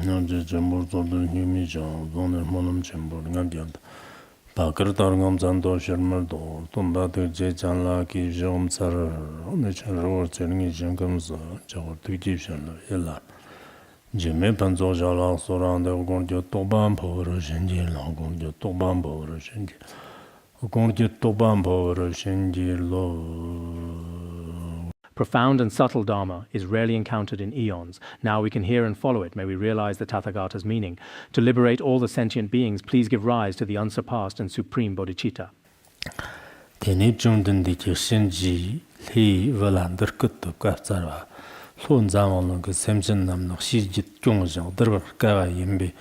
현재 전부들은 힘이죠. 돈을 모는 전부는 게 바크르 다른 잔도 셔물도 돈다들 제잔라기 좀사를 오늘 저러 저는 정금서 저거 뒤집셔는 일라 제메 반조자라 소란데 공교 또반 보러 신지 공교 또반 보러 신지 공교 또반 보러 신지로 Profound and subtle Dharma is rarely encountered in eons. Now we can hear and follow it. May we realize the Tathagata's meaning. To liberate all the sentient beings, please give rise to the unsurpassed and supreme bodhicitta. Teni jungden di shinji li velan der kut ka tsara. Lon zaman ge semjin nam no shi ji jong jang der ka yimbi.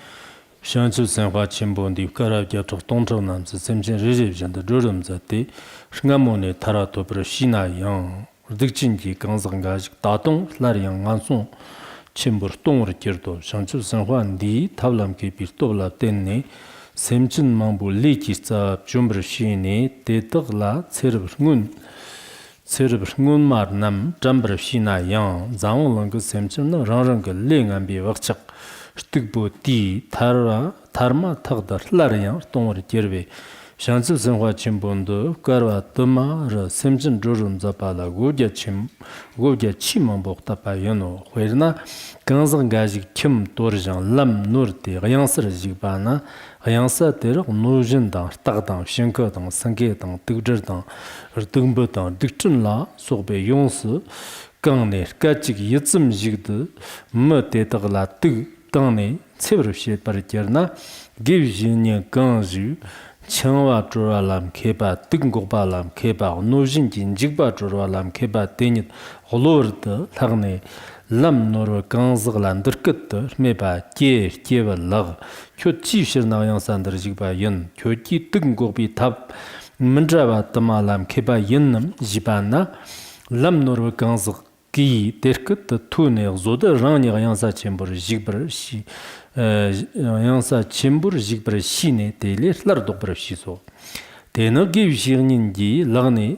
Shanchu senhua chimbo di kara ja to tong zhou nam zi semjin ri ri jan de zhom za ti. Shngamo ne tara to pro shina yang. 득진기 강성가직 다동 라리양 안송 침불 동으로 길도 상추 생환디 탑람기 비토블라 땐네 셈진 망부 리기사 좀브르 시니 데덕라 체르브군 마르남 잠브르 시나양 장원랑 그 셈진의 랑랑그 랭안비 왁착 스틱보디 타르마 탁다 라리양 동으로 길베 샹츠 생화 침본도 가르와 도마르 셈진 조름 잡아라 고게 치만 복다 바요노 회르나 강성 가지 킴 도르장 람 누르티 양스르 지바나 양사 데르 노진다 따당 신거당 상계당 득저당 르등보당 득춘라 소베 용스 강네 까치기 여쯤 지기드 머데다라 득 당네 체브르시 바르티르나 기브지니 강주 청와 조라람 케바 뜬고바람 케바 노진진 직바 조라람 케바 데니 올로르드 타그네 람노르 강즈글란들 끝도 메바 제베라 쿄치시르나 양산들 직바 연 쿄치 뜬고비 답 문자바 담말람 케바 연남 지바나 람노르 강즈 기 데르끝 투네 조데 라니 양사 쳔버 직버시 양사 쳔버 직버 시네 데레르 도브르시소 데너 기브시르닌지 라니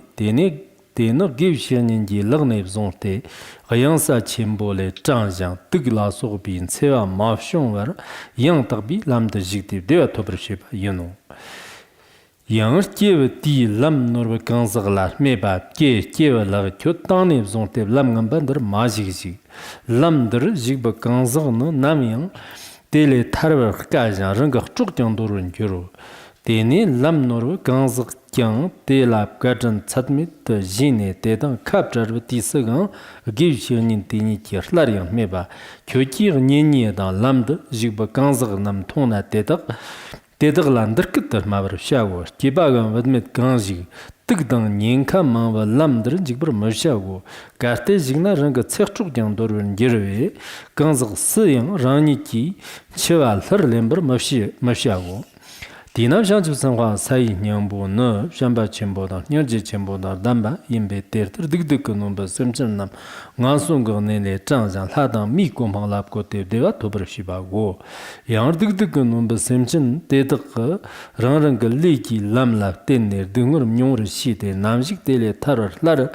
데너 기브시르닌지 라니 존테 양사 쳔볼레 장장 뜨글라소빈 세와 마숑버 양탁비 람드 직디 데와 토브르시바 연노 yang jewe di lam norwe kanzaglar meba jewe la kyotane zonte lam ngambander majigi lam der jigba kanzagno namyang tele tarwa kajan rang chuk jang dorun gyoro teni lam norwe kanzag kyang tela gajan chatmit jine tedan kapjar ti sagan givshinin teni kirlar yang meba kyoki nyenye da lam de jigba kanzag nam tona tedak 데드글란들 끝들 마버 샤워 기바가 vật 강지 뜨그당 닌카 마바 람들 직브르 머샤고 가테 직나 랑가 책축 장도르는 게르웨 강즈 스영 라니키 치왈터 렘버 머샤고 디나샹주 상화 사이 냥보너 샴바 쳔보다 녀지 쳔보다 담바 임베 테르 득득 nomba semchen남 ngasungone 장장 하당 미고망랍고 데데가 도브르시바고 양 득득 nomba semchen 데득 랑랑가 리기 람랍 텐네 등으로 뇽르 시데 남식 데레 타르라르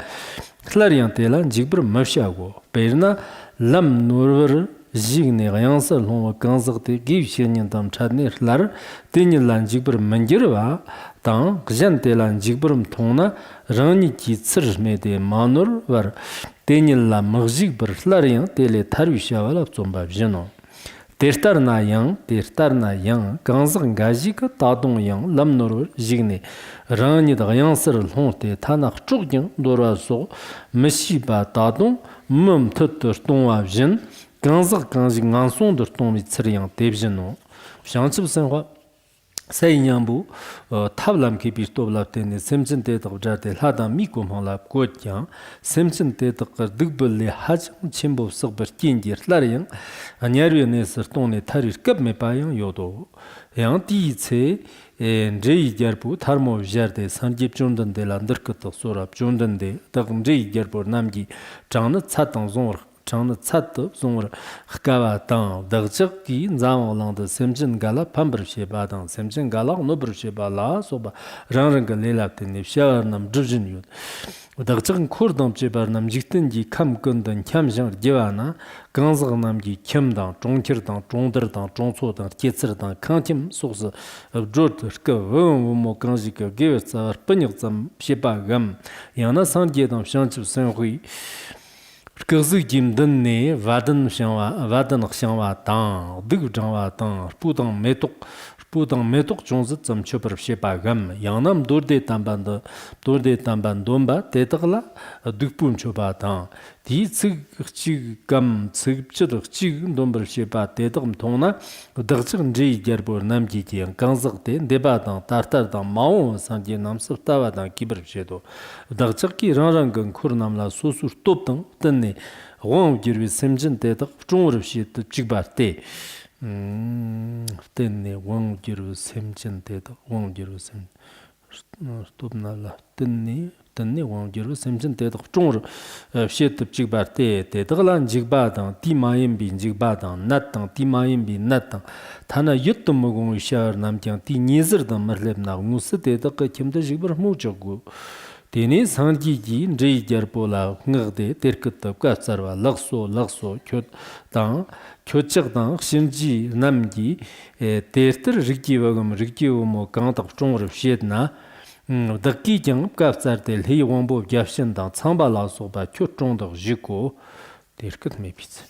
클라리안 테란 직브르 머샤고 베르나 람 노르 지그네 양서 롱와 강즈데 기브시닌 담 차네르 데닐란 직브르 만지르와 당 그잔텔란 직브르 통나 랑니 기츠르메데 마노르 와 데닐라 머직브르 라리안 텔레 타르샤와라 좀바비노 데르타르나양 강즈 가지가 따동양 람노르 지그네 랑니다 양서를 홍테 타낙 쭉징 도라소 메시바 따동 멈트터 동와진 강석 강지 안송들 동미 tsriyang debjino shangchib sanwa saynyambu tablam ki bir toblap tene semchin te tog jarte lada mi komhlap kotyang semchin te tog digbel haj chimbo sgber kindir laryang anyaryo ne sertone tarir kab me payang yodo yang ti che njei gyarpu tharmo jarte sanjip chundan de landir kto sorap chundan de tag njei gyarpu namgi changna chatang zong chang chat zong hkawa tang dagchak ki zawang lang de semjin gala pambar sheba dang semjin gala nobr sheba la so ba rang rang le la tin ne sha nam drjin yu dagchak khur dam chebar nam jiktin ji kam kun dan kyam jang jewana gangzag nam ji kyam dang zhongkir dang zhongdar dang zhongso dang tietsir dang kangtim sox jot ka wo mo gangji ka gewe sa penyig zam sheba gam yana sang je dang shangchu san hui Kazuk jim den ne vadan xiangwa tang, dig zhangwa tang, pudang metuk zhongzi tsam chupar shepa gam, yangnam dorde tamban domba, tetagla dugpun chupa tang. Di tsig chig gam tsig chid chig dombar shepa tetagam tongna, dagchig nzhi gerbor namji jiang gangzag ten, deba tang, tartar tang, maung sangye namsib tawa tang kibar shedo. Dagchig ki rang gang kur namla susur top tang, tenne wang jirwi semjin tetak, zhongrib shet chigbar te. Tenne wang jirwi semjin tetak, wang jirwi semjin. Stop nala, tenne wang jirwi semjin tetak, zhongrib shet chigbar te, tetak lan jigba tang, ti mayin bi jigba tang, nat tang, ti mayin bi nat tang. Tana yut mugong shar namjang, ti nizir tang marleb na, ngusi tetak kimda jigbar muchagu. Tene sangji ji nzhi jarpo la ngagde terkitab katsarwa lakso kyochak tang shinji namji tertir rikji wagam rikji wamo kangtak chongrib shed na dakki jang katsar tel hei wangbo gyafshin tang tsangba lakso ba kyo chongdak jiko terkit mepitz.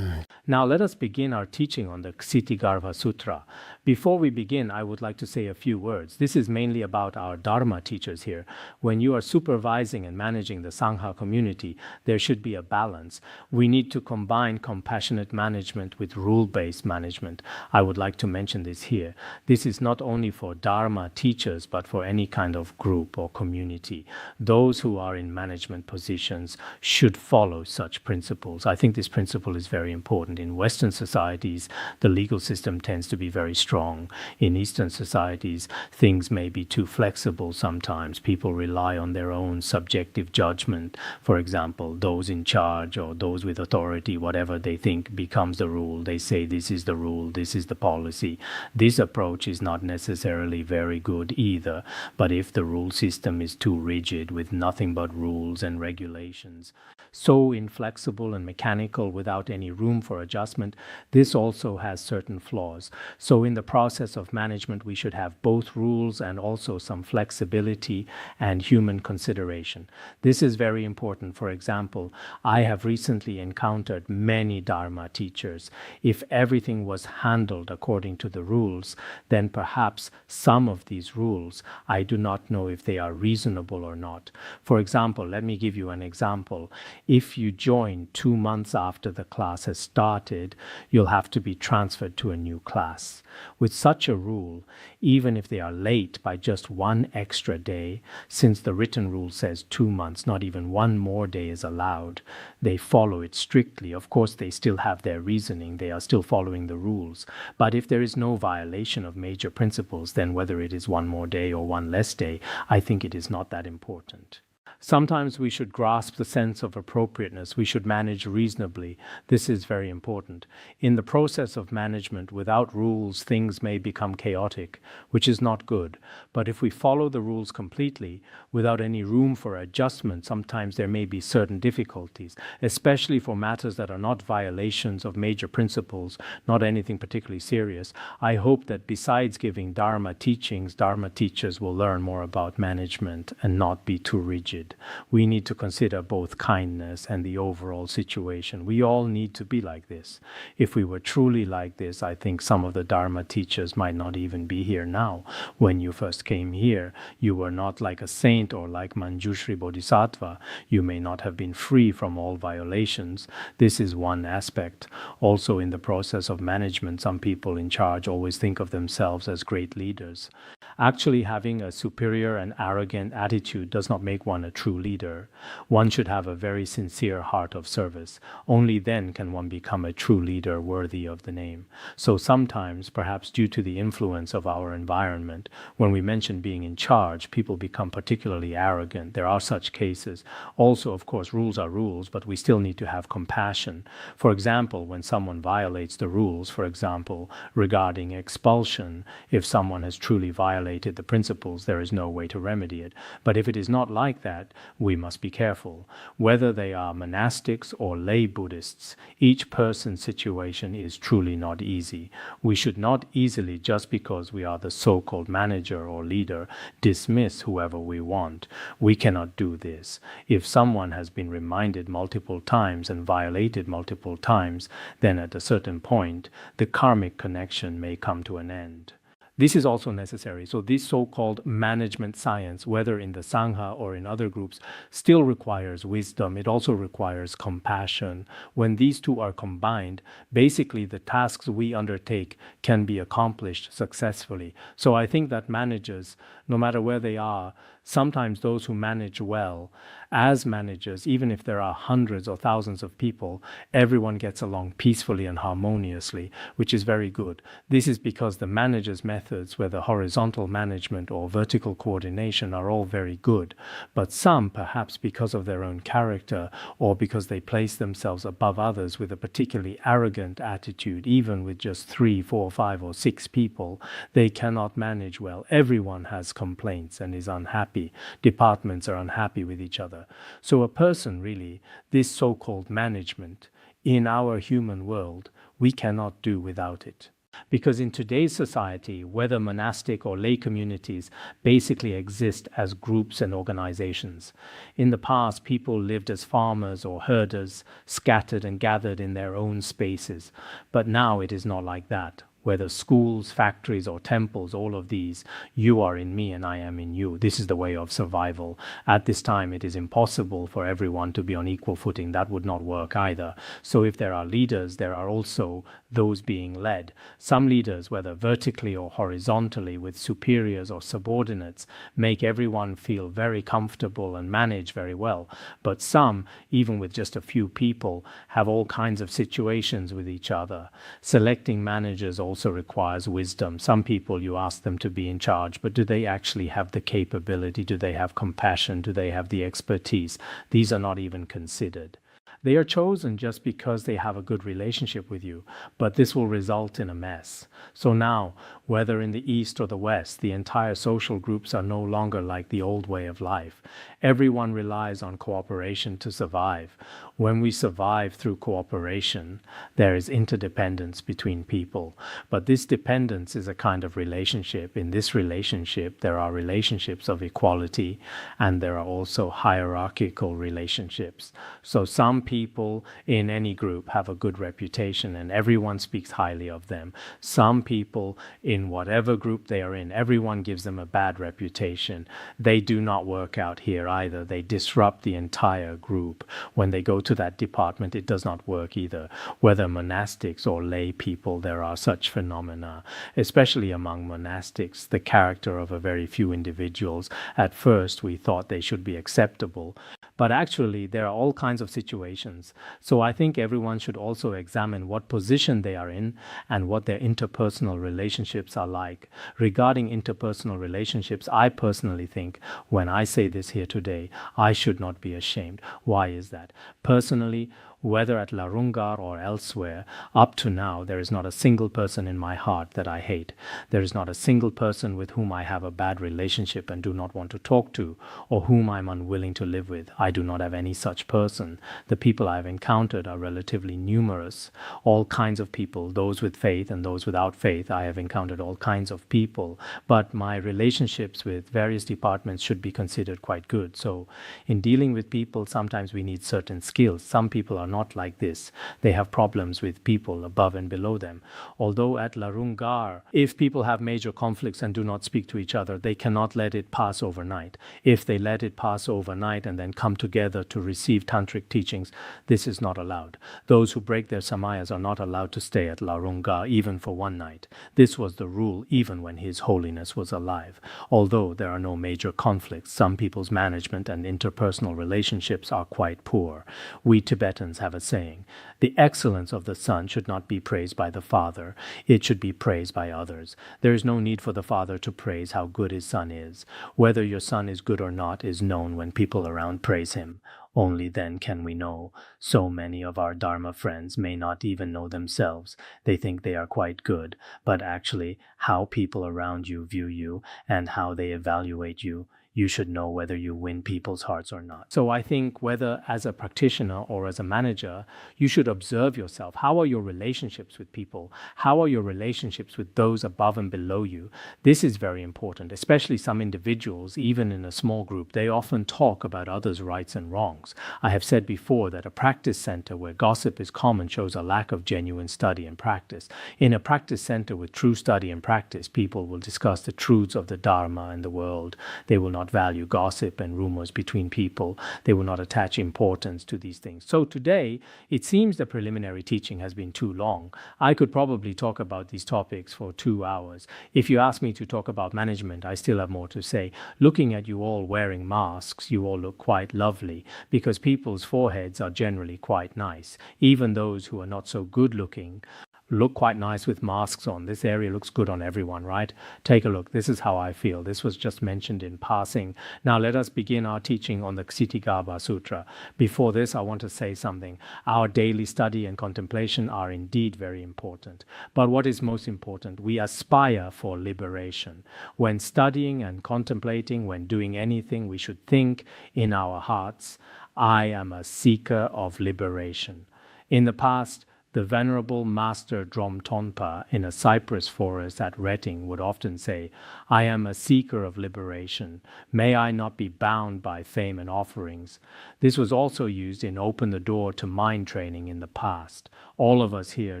Now let us begin our teaching on the Ksitigarbha Sutra. Before we begin, I would like to say a few words. This is mainly about our Dharma teachers here. When you are supervising and managing the Sangha community, there should be a balance. We need to combine compassionate management with rule-based management. I would like to mention this here. This is not only for Dharma teachers, but for any kind of group or community. Those who are in management positions should follow such principles. I think this principle is very important. In Western societies, the legal system tends to be very strong. In Eastern societies, things may be too flexible sometimes. People rely on their own subjective judgment. For example, those in charge or those with authority, whatever they think becomes the rule. They say this is the rule, this is the policy. This approach is not necessarily very good either. But if the rule system is too rigid with nothing but rules and regulations, so inflexible and mechanical without any room for adjustment, this also has certain flaws. So in the process of management, we should have both rules and also some flexibility and human consideration. This is very important. For example, I have recently encountered many Dharma teachers. If everything was handled according to the rules, then perhaps some of these rules, I do not know if they are reasonable or not. For example, let me give you an example. If you join 2 months after the class has started, you'll have to be transferred to a new class. With such a rule, even if they are late by just 1 extra day, since the written rule says 2 months, not even 1 more day is allowed, they follow it strictly. Of course, they still have their reasoning, they are still following the rules. But if there is no violation of major principles, then whether it is 1 more day or 1 less day, I think it is not that important. Sometimes we should grasp the sense of appropriateness. We should manage reasonably. This is very important. In the process of management, without rules, things may become chaotic, which is not good. But if we follow the rules completely, without any room for adjustment, sometimes there may be certain difficulties, especially for matters that are not violations of major principles, not anything particularly serious. I hope that besides giving Dharma teachings, Dharma teachers will learn more about management and not be too rigid. We need to consider both kindness and the overall situation. We all need to be like this. If we were truly like this, I think some of the Dharma teachers might not even be here now. When you first came here, you were not like a saint or like Manjushri Bodhisattva. You may not have been free from all violations. This is one aspect. Also, in the process of management, some people in charge always think of themselves as great leaders. Actually, having a superior and arrogant attitude does not make one a true leader. One should have a very sincere heart of service. Only then can one become a true leader worthy of the name. So sometimes, perhaps due to the influence of our environment, when we mention being in charge, people become particularly arrogant. There are such cases. Also, of course, rules are rules, but we still need to have compassion. For example, when someone violates the rules, for example, regarding expulsion, if someone has truly violated the principles, there is no way to remedy it. But if it is not like that, we must be careful. Whether they are monastics or lay Buddhists, each person's situation is truly not easy. We should not easily, just because we are the so-called manager or leader, dismiss whoever we want. We cannot do this. If someone has been reminded multiple times and violated multiple times, then at a certain point, the karmic connection may come to an end. This is also necessary. So this so-called management science, whether in the Sangha or in other groups, still requires wisdom. It also requires compassion. When these two are combined, basically the tasks we undertake can be accomplished successfully. So I think that managers, no matter where they are, sometimes those who manage well, as managers, even if there are hundreds or thousands of people, everyone gets along peacefully and harmoniously, which is very good. This is because the manager's methods, whether horizontal management or vertical coordination, are all very good. But some, perhaps because of their own character, or because they place themselves above others with a particularly arrogant attitude, even with just 3, 4, 5, or 6 people, they cannot manage well. Everyone has complaints and is unhappy. Departments are unhappy with each other. So a person, really, this so-called management, in our human world, we cannot do without it. Because in today's society, whether monastic or lay communities basically exist as groups and organizations. In the past, people lived as farmers or herders, scattered and gathered in their own spaces. But now it is not like that. Whether schools, factories, or temples, all of these, you are in me and I am in you. This is the way of survival. At this time, it is impossible for everyone to be on equal footing. That would not work either. So if there are leaders, there are also those being led. Some leaders, whether vertically or horizontally, with superiors or subordinates, make everyone feel very comfortable and manage very well. But some, even with just a few people, have all kinds of situations with each other. Selecting managers also requires wisdom. Some people, you ask them to be in charge, but do they actually have the capability? Do they have compassion? Do they have the expertise? These are not even considered. They are chosen just because they have a good relationship with you, but this will result in a mess. So now, whether in the East or the West, the entire social groups are no longer like the old way of life. Everyone relies on cooperation to survive. When we survive through cooperation, there is interdependence between people. But this dependence is a kind of relationship. In this relationship, there are relationships of equality, and there are also hierarchical relationships. So some people in any group have a good reputation, and everyone speaks highly of them. Some people, in whatever group they are in, everyone gives them a bad reputation. They do not work out here either. They disrupt the entire group. When they go to that department, it does not work either. Whether monastics or lay people, there are such phenomena. Especially among monastics, the character of a very few individuals. At first, we thought they should be acceptable. But actually, there are all kinds of situations. So I think everyone should also examine what position they are in and what their interpersonal relationships are like. Regarding interpersonal relationships, I personally think, when I say this here today, I should not be ashamed. Why is that? Personally, whether at Larungar or elsewhere, up to now, there is not a single person in my heart that I hate. There is not a single person with whom I have a bad relationship and do not want to talk to, or whom I'm unwilling to live with. I do not have any such person. The people I have encountered are relatively numerous. All kinds of people, those with faith and those without faith. I have encountered all kinds of people. But my relationships with various departments should be considered quite good. So in dealing with people, sometimes we need certain skills. Some people are not like this. They have problems with people above and below them. Although at Larungar, if people have major conflicts and do not speak to each other, they cannot let it pass overnight. If they let it pass overnight and then come together to receive tantric teachings, this is not allowed. Those who break their samayas are not allowed to stay at Larungar even for one night. This was the rule even when His Holiness was alive. Although there are no major conflicts, some people's management and interpersonal relationships are quite poor. We Tibetans have a saying, "The excellence of the son should not be praised by the father, it should be praised by others." There is no need for the father to praise how good his son is. Whether your son is good or not is known when people around praise him. Only then can we know. So many of our Dharma friends may not even know themselves. They think they are quite good, but actually how people around you view you and how they evaluate you, you should know whether you win people's hearts or not. So I think whether as a practitioner or as a manager, you should observe yourself. How are your relationships with people? How are your relationships with those above and below you? This is very important, especially some individuals, even in a small group, they often talk about others' rights and wrongs. I have said before that a practice center where gossip is common shows a lack of genuine study and practice. In a practice center with true study and practice, people will discuss the truths of the Dharma and the world. They will not value gossip and rumors between people. They will not attach importance to these things. So today, it seems the preliminary teaching has been too long. I could probably talk about these topics for 2 hours. If you ask me to talk about management, I still have more to say. Looking at you all wearing masks, you all look quite lovely because people's foreheads are generally quite nice. Even those who are not so good looking look quite nice with masks on. This area looks good on everyone, right? Take a look. This is how I feel. This was just mentioned in passing. Now let us begin our teaching on the Ksitigarbha Sutra. Before this, I want to say something. Our daily study and contemplation are indeed very important. But what is most important? We aspire for liberation. When studying and contemplating, when doing anything, we should think in our hearts, I am a seeker of liberation. In the past, the Venerable Master Drom Tonpa in a cypress forest at Reting would often say, I am a seeker of liberation. May I not be bound by fame and offerings. This was also used in Open the Door to Mind training in the past. All of us here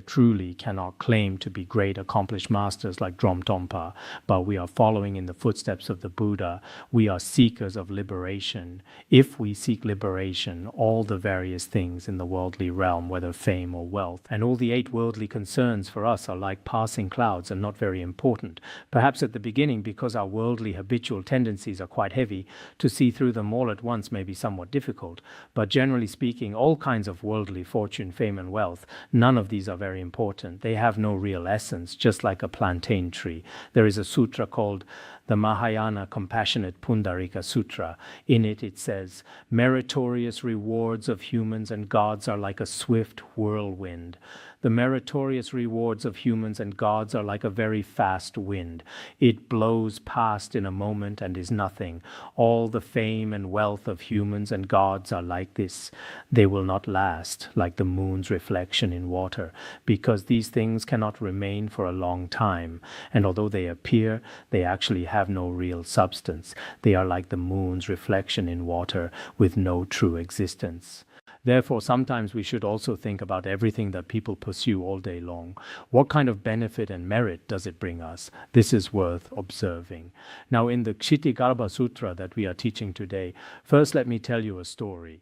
truly cannot claim to be great accomplished masters like Drom Tonpa, but we are following in the footsteps of the Buddha. We are seekers of liberation. If we seek liberation, all the various things in the worldly realm, whether fame or wealth, and all the 8 worldly concerns for us are like passing clouds and not very important. Perhaps at the beginning, because our worldly habitual tendencies are quite heavy, to see through them all at once may be somewhat difficult. But generally speaking, all kinds of worldly fortune, fame and wealth, none of these are very important. They have no real essence, just like a plantain tree. There is a sutra called the Mahayana Compassionate Pundarika Sutra. In it, it says, meritorious rewards of humans and gods are like a swift whirlwind. The meritorious rewards of humans and gods are like a very fast wind. It blows past in a moment and is nothing. All the fame and wealth of humans and gods are like this. They will not last, like the moon's reflection in water, because these things cannot remain for a long time. And although they appear, they actually have no real substance. They are like the moon's reflection in water with no true existence. Therefore, sometimes we should also think about everything that people pursue all day long. What kind of benefit and merit does it bring us? This is worth observing. Now, in the Ksitigarbha Sutra that we are teaching today, first let me tell you a story.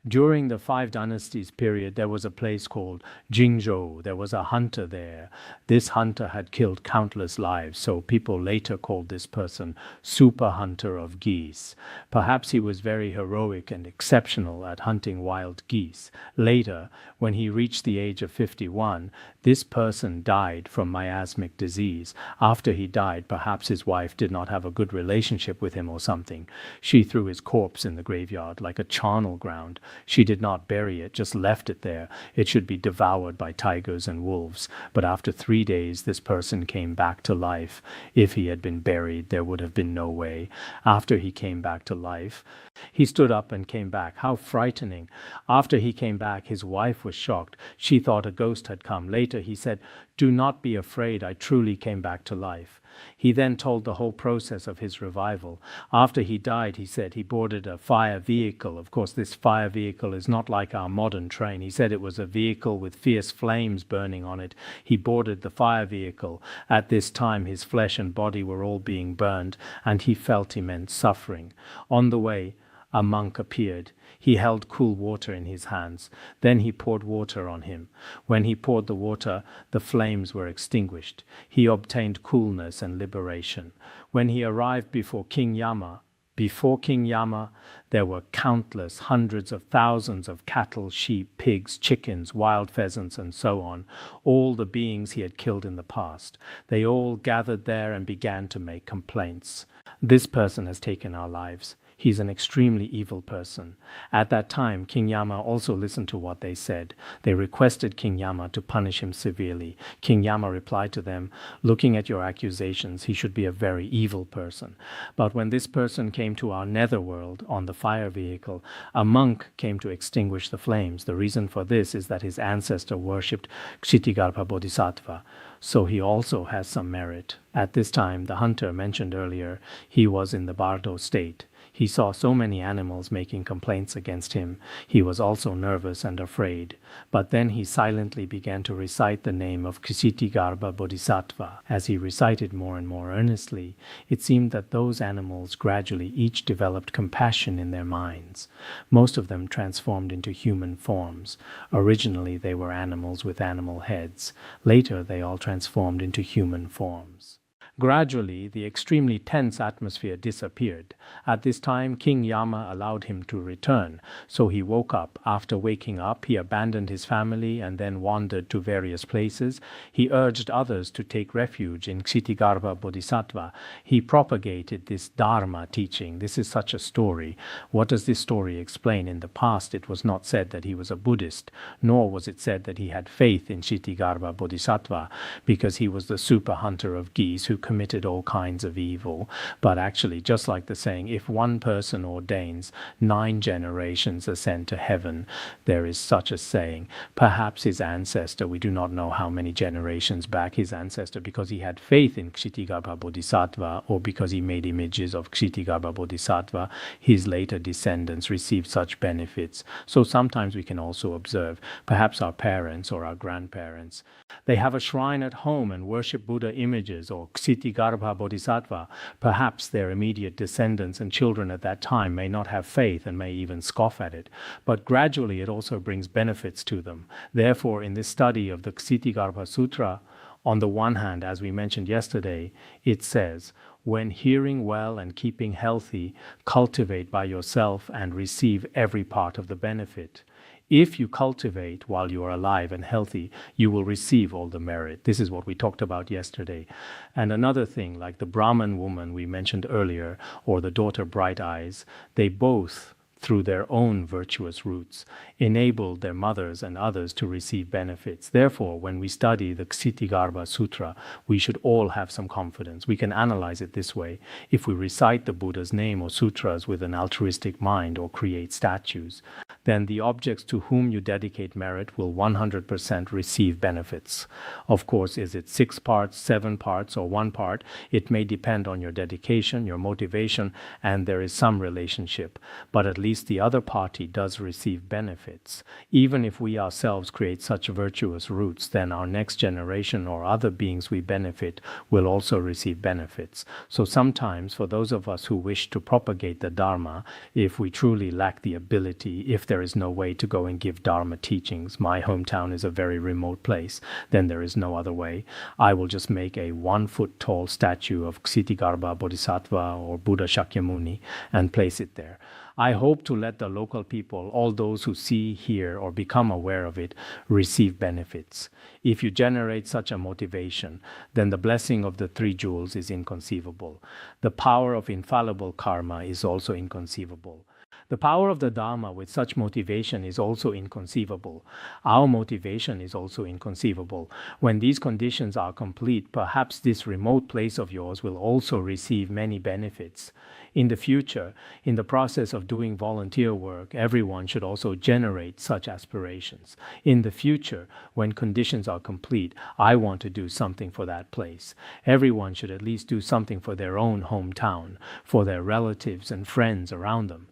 During the 5 dynasties period, there was a place called Jingzhou. There was a hunter there. This hunter had killed countless lives, so people later called this person super hunter of geese. Perhaps he was very heroic and exceptional at hunting wild geese. Later, when he reached the age of 51, this person died from miasmic disease. After he died, perhaps his wife did not have a good relationship with him or something. She threw his corpse in the graveyard like a charnel ground. She did not bury it, just left it there. It should be devoured by tigers and wolves. But after 3 days, this person came back to life. If he had been buried, there would have been no way. After he came back to life, he stood up and came back. How frightening. After he came back, his wife was shocked. She thought a ghost had come. Later, he said, "Do not be afraid. I truly came back to life." He then told the whole process of his revival. After he died, he said he boarded a fire vehicle. Of course, this fire vehicle is not like our modern train. He said it was a vehicle with fierce flames burning on it. He boarded the fire vehicle. At this time, his flesh and body were all being burned, and he felt immense suffering. On the way, a monk appeared. He held cool water in his hands. Then he poured water on him. When he poured the water, the flames were extinguished. He obtained coolness and liberation. When he arrived before King Yama, there were countless hundreds of thousands of cattle, sheep, pigs, chickens, wild pheasants, and so on, all the beings he had killed in the past. They all gathered there and began to make complaints. This person has taken our lives. He's an extremely evil person. At that time, King Yama also listened to what they said. They requested King Yama to punish him severely. King Yama replied to them, "Looking at your accusations, he should be a very evil person." But when this person came to our netherworld on the fire vehicle, a monk came to extinguish the flames. The reason for this is that his ancestor worshipped Ksitigarbha Bodhisattva, so he also has some merit. At this time, the hunter mentioned earlier, he was in the Bardo state. He saw so many animals making complaints against him. He was also nervous and afraid. But then he silently began to recite the name of Ksitigarbha Bodhisattva. As he recited more and more earnestly, it seemed that those animals gradually each developed compassion in their minds. Most of them transformed into human forms. Originally they were animals with animal heads. Later they all transformed into human forms. Gradually, the extremely tense atmosphere disappeared. At this time, King Yama allowed him to return. So he woke up. After waking up, he abandoned his family and then wandered to various places. He urged others to take refuge in Ksitigarbha Bodhisattva. He propagated this Dharma teaching. This is such a story. What does this story explain? In the past, it was not said that he was a Buddhist, nor was it said that he had faith in Ksitigarbha Bodhisattva, because he was the super hunter of geese who committed all kinds of evil. But actually, just like the saying, if one person ordains, 9 generations ascend to heaven, there is such a saying. Perhaps his ancestor, we do not know how many generations back his ancestor, because he had faith in Ksitigarbha Bodhisattva, or because he made images of Ksitigarbha Bodhisattva, his later descendants received such benefits. So sometimes we can also observe, perhaps our parents or our grandparents, they have a shrine at home and worship Buddha images or Ksitigarbha Bodhisattva. Perhaps their immediate descendants and children at that time may not have faith and may even scoff at it. But gradually it also brings benefits to them. Therefore, in this study of the Ksitigarbha Sutra, on the one hand, as we mentioned yesterday, it says, when hearing well and keeping healthy, cultivate by yourself and receive every part of the benefit. If you cultivate while you are alive and healthy, you will receive all the merit. This is what we talked about yesterday. And another thing, like the Brahman woman we mentioned earlier, or the daughter Bright Eyes, they both, through their own virtuous roots, enabled their mothers and others to receive benefits. Therefore, when we study the Ksitigarbha Sutra, we should all have some confidence. We can analyze it this way. If we recite the Buddha's name or sutras with an altruistic mind or create statues, then the objects to whom you dedicate merit will 100% receive benefits. Of course, is it 6 parts, 7 parts, or 1 part? It may depend on your dedication, your motivation, and there is some relationship. But at least the other party does receive benefits. Even if we ourselves create such virtuous roots, then our next generation or other beings we benefit will also receive benefits. So sometimes, for those of us who wish to propagate the Dharma, if we truly lack the ability, if there is no way to go and give Dharma teachings, my hometown is a very remote place, then there is no other way. I will just make a 1-foot tall statue of Ksitigarbha Bodhisattva or Buddha Shakyamuni and place it there. I hope to let the local people, all those who see, hear, or become aware of it, receive benefits. If you generate such a motivation, then the blessing of the 3 jewels is inconceivable. The power of infallible karma is also inconceivable. The power of the Dharma with such motivation is also inconceivable. Our motivation is also inconceivable. When these conditions are complete, perhaps this remote place of yours will also receive many benefits. In the future, in the process of doing volunteer work, everyone should also generate such aspirations. In the future, when conditions are complete, I want to do something for that place. Everyone should at least do something for their own hometown, for their relatives and friends around them.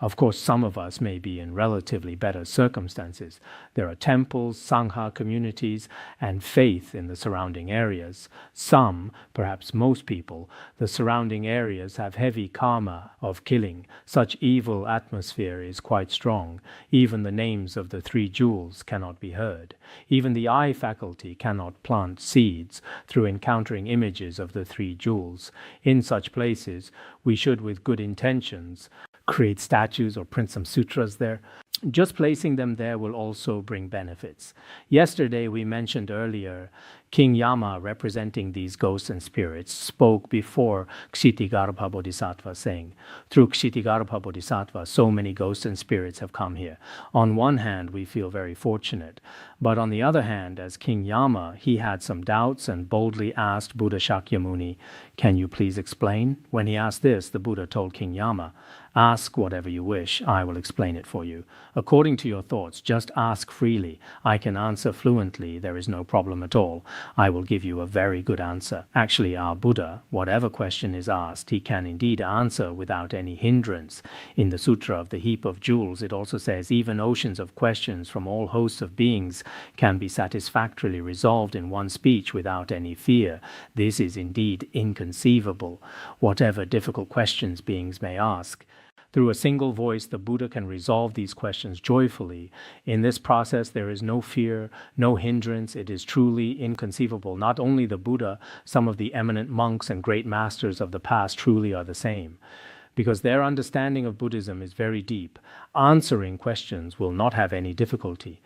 Of course, some of us may be in relatively better circumstances. There are temples, sangha communities, and faith in the surrounding areas. Some, perhaps most people, the surrounding areas have heavy karma of killing. Such evil atmosphere is quite strong. Even the names of the three jewels cannot be heard. Even the eye faculty cannot plant seeds through encountering images of the three jewels. In such places, we should, with good intentions, create statues or print some sutras there. Just placing them there will also bring benefits. Yesterday we mentioned earlier King Yama, representing these ghosts and spirits, spoke before Ksitigarbha Bodhisattva, saying, through Ksitigarbha Bodhisattva, so many ghosts and spirits have come here. On one hand, we feel very fortunate. But on the other hand, as King Yama, he had some doubts and boldly asked Buddha Shakyamuni, can you please explain? When he asked this, the Buddha told King Yama, ask whatever you wish, I will explain it for you. According to your thoughts, just ask freely. I can answer fluently, there is no problem at all. I will give you a very good answer. Actually, our Buddha, whatever question is asked, he can indeed answer without any hindrance. In the Sutra of the Heap of Jewels, it also says, even oceans of questions from all hosts of beings can be satisfactorily resolved in one speech without any fear. This is indeed inconceivable. Whatever difficult questions beings may ask, through a single voice, the Buddha can resolve these questions joyfully. In this process, there is no fear, no hindrance. It is truly inconceivable. Not only the Buddha, some of the eminent monks and great masters of the past truly are the same. Because their understanding of Buddhism is very deep. Answering questions will not have any difficulty.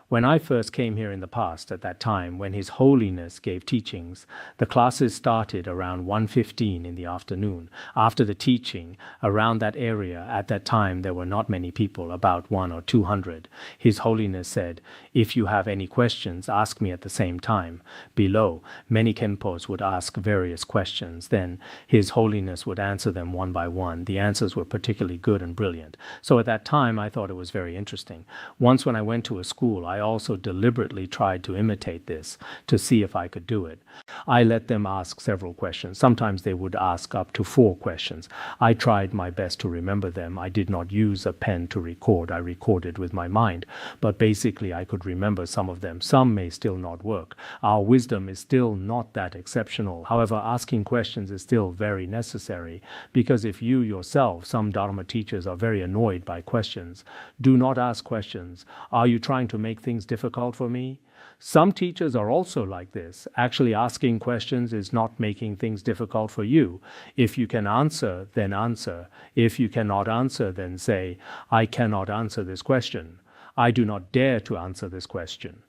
When I first came here in the past, at that time, when His Holiness gave teachings, the classes started around 1:15 in the afternoon. After the teaching, around that area, at that time, there were not many people, about 100 or 200. His Holiness said, if you have any questions, ask me at the same time. Below, many Khenpos would ask various questions. Then His Holiness would answer them one by one. The answers were particularly good and brilliant. So at that time, I thought it was very interesting. Once when I went to a school, I also deliberately tried to imitate this to see if I could do it. I let them ask several questions. Sometimes they would ask up to 4 questions. I tried my best to remember them. I did not use a pen to record. I recorded with my mind. But basically, I could remember some of them. Some may still not work. Our wisdom is still not that exceptional. However, asking questions is still very necessary, because if you yourself, some Dharma teachers, are very annoyed by questions, do not ask questions. Are you trying to make things difficult for me? Some teachers are also like this. Actually, asking questions is not making things difficult for you. If you can answer, then answer. If you cannot answer, then say, I cannot answer this question. I do not dare to answer this question.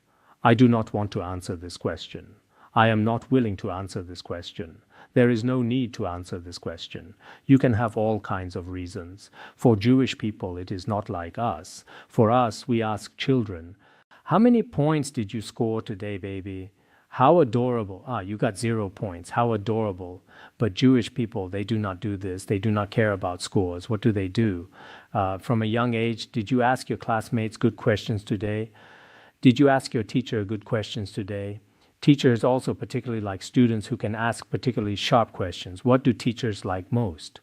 I do not want to answer this question. I am not willing to answer this question. There is no need to answer this question. You can have all kinds of reasons. For Jewish people, it is not like us. For us, we ask children, how many points did you score today, baby? How adorable. You got 0 points. How adorable. But Jewish people, they do not do this. They do not care about scores. What do? From a young age, did you ask your classmates good questions today? Did you ask your teacher good questions today? Teachers also particularly like students who can ask particularly sharp questions. What do teachers like most?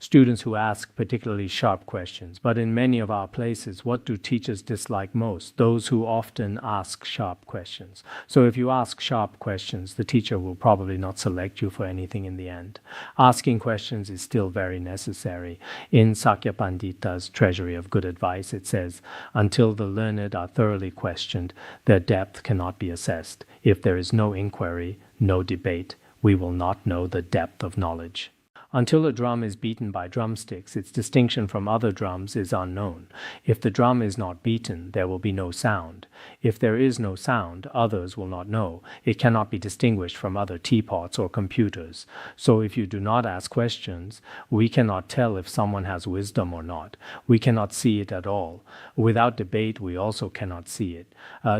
Students who ask particularly sharp questions. But in many of our places, what do teachers dislike most? Those who often ask sharp questions. So if you ask sharp questions, the teacher will probably not select you for anything in the end. Asking questions is still very necessary. In Sakya Pandita's Treasury of Good Advice, it says, until the learned are thoroughly questioned, their depth cannot be assessed. If there is no inquiry, no debate, we will not know the depth of knowledge. Until a drum is beaten by drumsticks, its distinction from other drums is unknown. If the drum is not beaten, there will be no sound. If there is no sound, others will not know. It cannot be distinguished from other teapots or computers. So if you do not ask questions, we cannot tell if someone has wisdom or not. We cannot see it at all. Without debate, we also cannot see it.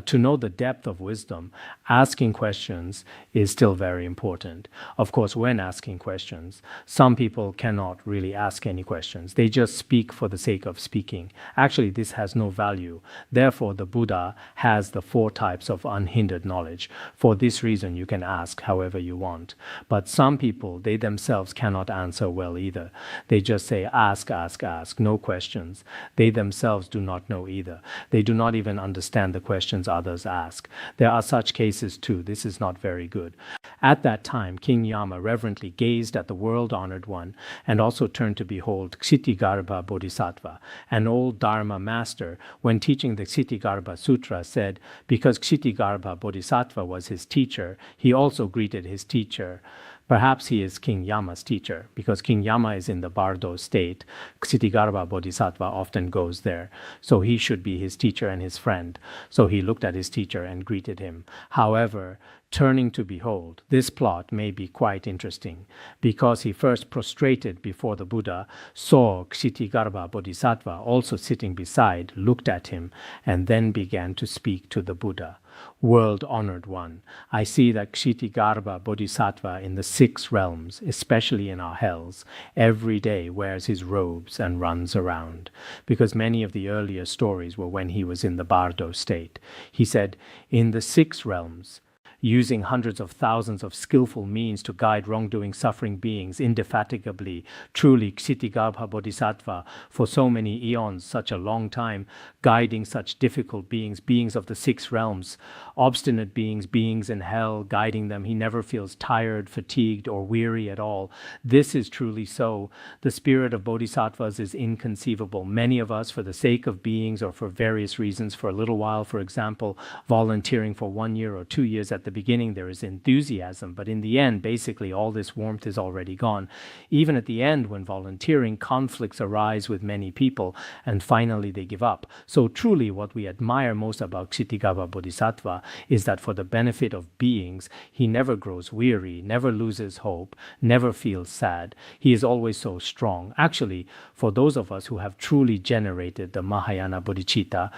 To know the depth of wisdom, asking questions is still very important. Of course, when asking questions, some people cannot really ask any questions. They just speak for the sake of speaking. Actually, this has no value. Therefore, the Buddha has the 4 types of unhindered knowledge. For this reason, you can ask however you want. But some people, they themselves cannot answer well either. They just say, ask, ask, ask, no questions. They themselves do not know either. They do not even understand the questions others ask. There are such cases too. This is not very good. At that time, King Yama reverently gazed at the world-honored one and also turned to behold Ksitigarbha Bodhisattva, an old Dharma master. When teaching the Ksitigarbha Sutra, said, because Ksitigarbha Bodhisattva was his teacher, he also greeted his teacher. Perhaps he is King Yama's teacher, because King Yama is in the Bardo state. Ksitigarbha Bodhisattva often goes there, so he should be his teacher and his friend. So he looked at his teacher and greeted him. However, turning to behold, this plot may be quite interesting, because he first prostrated before the Buddha, saw Ksitigarbha Bodhisattva also sitting beside, looked at him, and then began to speak to the Buddha. World-honored one, I see that Ksitigarbha Bodhisattva in the 6 realms, especially in our hells, every day wears his robes and runs around. Because many of the earlier stories were when he was in the Bardo state. He said, in the 6 realms, using hundreds of thousands of skillful means to guide wrongdoing suffering beings indefatigably, truly Ksitigarbha Bodhisattva, for so many eons, such a long time, guiding such difficult beings, beings of the 6 realms, obstinate beings, beings in hell, guiding them. He never feels tired, fatigued, or weary at all. This is truly so. The spirit of bodhisattvas is inconceivable. Many of us, for the sake of beings or for various reasons, for a little while, for example, volunteering for 1 year or 2 years at the beginning, there is enthusiasm, but in the end, basically, all this warmth is already gone. Even at the end, when volunteering, conflicts arise with many people, and finally they give up. So truly, what we admire most about Ksitigarbha Bodhisattva is that for the benefit of beings, he never grows weary, never loses hope, never feels sad. He is always so strong. Actually, for those of us who have truly generated the Mahayana Bodhicitta,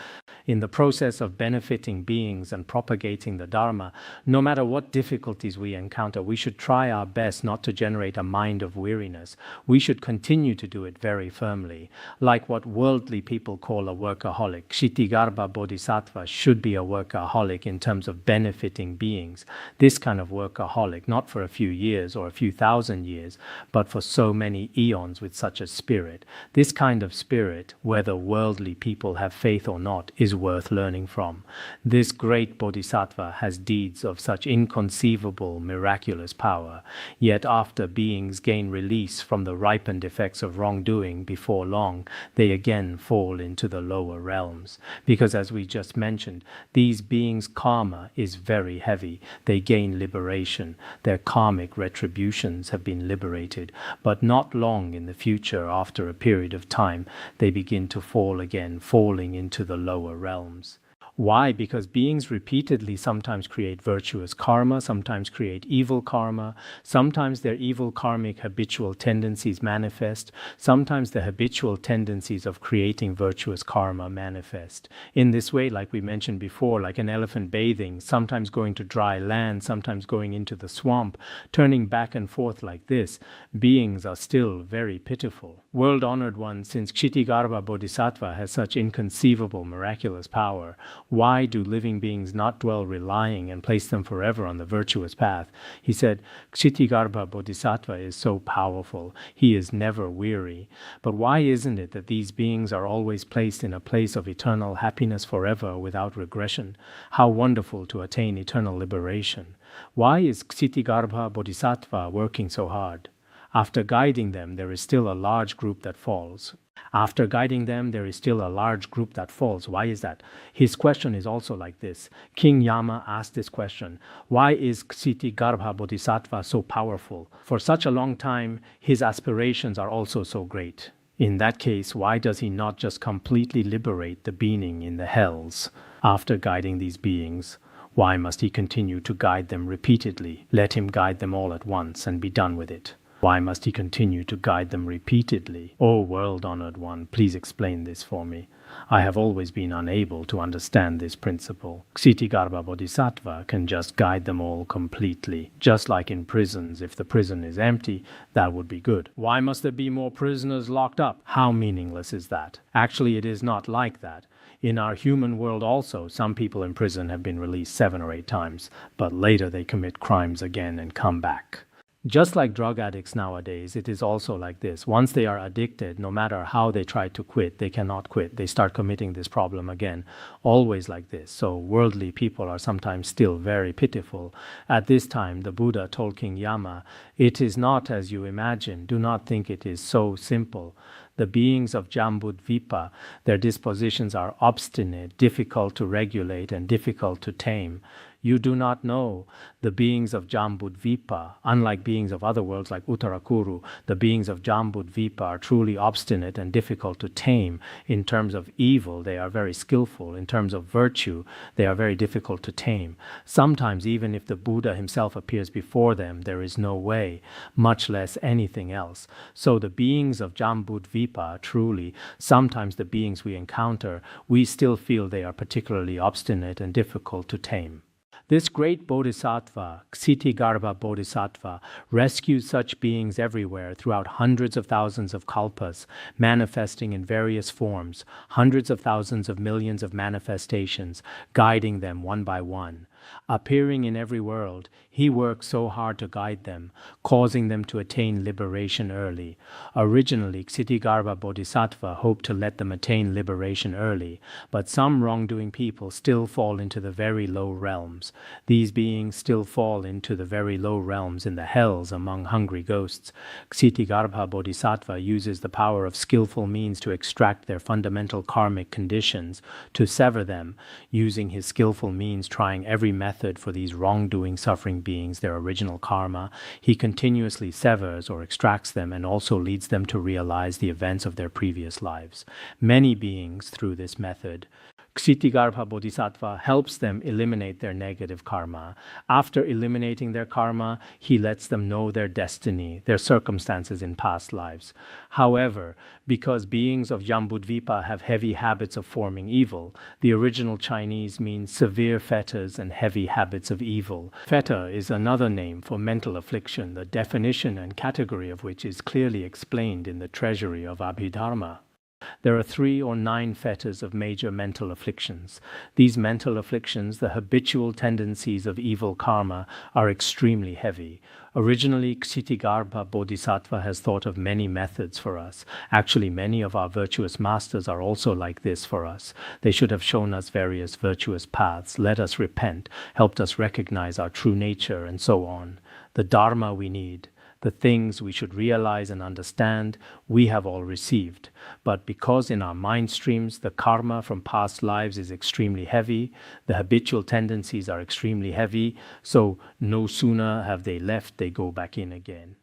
in the process of benefiting beings and propagating the Dharma, no matter what difficulties we encounter, we should try our best not to generate a mind of weariness. We should continue to do it very firmly. Like what worldly people call a workaholic, Ksitigarbha Bodhisattva should be a workaholic in terms of benefiting beings. This kind of workaholic, not for a few years or a few thousand years, but for so many eons with such a spirit. This kind of spirit, whether worldly people have faith or not, is worth learning from. This great Bodhisattva has deeds of such inconceivable, miraculous power. Yet after beings gain release from the ripened effects of wrongdoing, before long, they again fall into the lower realms. Because as we just mentioned, these beings' karma is very heavy. They gain liberation. Their karmic retributions have been liberated. But not long in the future, after a period of time, they begin to fall again, falling into the lower realms. Why? Because beings repeatedly sometimes create virtuous karma, sometimes create evil karma, sometimes their evil karmic habitual tendencies manifest, sometimes the habitual tendencies of creating virtuous karma manifest. In this way, like we mentioned before, like an elephant bathing, sometimes going to dry land, sometimes going into the swamp, turning back and forth like this, beings are still very pitiful. World-honored one, since Ksitigarbha Bodhisattva has such inconceivable miraculous power, why do living beings not dwell relying and place them forever on the virtuous path? He said, Ksitigarbha Bodhisattva is so powerful. He is never weary. But why isn't it that these beings are always placed in a place of eternal happiness forever without regression? How wonderful to attain eternal liberation. Why is Ksitigarbha Bodhisattva working so hard? After guiding them, there is still a large group that falls. After guiding them, there is still a large group that falls. Why is that? His question is also like this. King Yama asked this question. Why is Ksitigarbha Bodhisattva so powerful? For such a long time, his aspirations are also so great. In that case, why does he not just completely liberate the being in the hells after guiding these beings? Why must he continue to guide them repeatedly? Let him guide them all at once and be done with it. Why must he continue to guide them repeatedly? O world-honored one, please explain this for me. I have always been unable to understand this principle. Ksitigarbha Bodhisattva can just guide them all completely. Just like in prisons, if the prison is empty, that would be good. Why must there be more prisoners locked up? How meaningless is that? Actually, it is not like that. In our human world also, some people in prison have been released 7 or 8 times, but later they commit crimes again and come back. Just like drug addicts nowadays, it is also like this. Once they are addicted, no matter how they try to quit, they cannot quit. They start committing this problem again. Always like this. So worldly people are sometimes still very pitiful. At this time, the Buddha told King Yama, "It is not as you imagine. Do not think it is so simple. The beings of Jambudvipa, their dispositions are obstinate, difficult to regulate, and difficult to tame. You do not know the beings of Jambudvipa. Unlike beings of other worlds like Uttarakuru, the beings of Jambudvipa are truly obstinate and difficult to tame. In terms of evil, they are very skillful. In terms of virtue, they are very difficult to tame. Sometimes, even if the Buddha himself appears before them, there is no way, much less anything else. So the beings of Jambudvipa, truly, sometimes the beings we encounter, we still feel they are particularly obstinate and difficult to tame. This great Bodhisattva, Ksitigarbha Bodhisattva, rescues such beings everywhere throughout hundreds of thousands of kalpas, manifesting in various forms, hundreds of thousands of millions of manifestations, guiding them one by one. Appearing in every world, he works so hard to guide them, causing them to attain liberation early. Originally, Ksitigarbha Bodhisattva hoped to let them attain liberation early, but some wrongdoing people still fall into the very low realms. These beings still fall into the very low realms in the hells among hungry ghosts. Ksitigarbha Bodhisattva uses the power of skillful means to extract their fundamental karmic conditions, to sever them, using his skillful means trying every method for these wrongdoing suffering beings, their original karma. He continuously severs or extracts them and also leads them to realize the events of their previous lives. Many beings, through this method, Ksitigarbha Bodhisattva helps them eliminate their negative karma. After eliminating their karma, he lets them know their destiny, their circumstances in past lives. However, because beings of Jambudvipa have heavy habits of forming evil, the original Chinese means severe fetters and heavy habits of evil. Fetter is another name for mental affliction, the definition and category of which is clearly explained in the treasury of Abhidharma. There are 3 or 9 fetters of major mental afflictions. These mental afflictions, the habitual tendencies of evil karma, are extremely heavy. Originally, Ksitigarbha Bodhisattva has thought of many methods for us. Actually, many of our virtuous masters are also like this for us. They should have shown us various virtuous paths, let us repent, helped us recognize our true nature, and so on. The Dharma we need, the things we should realize and understand, we have all received. But because in our mind streams the karma from past lives is extremely heavy, the habitual tendencies are extremely heavy, so no sooner have they left, they go back in again.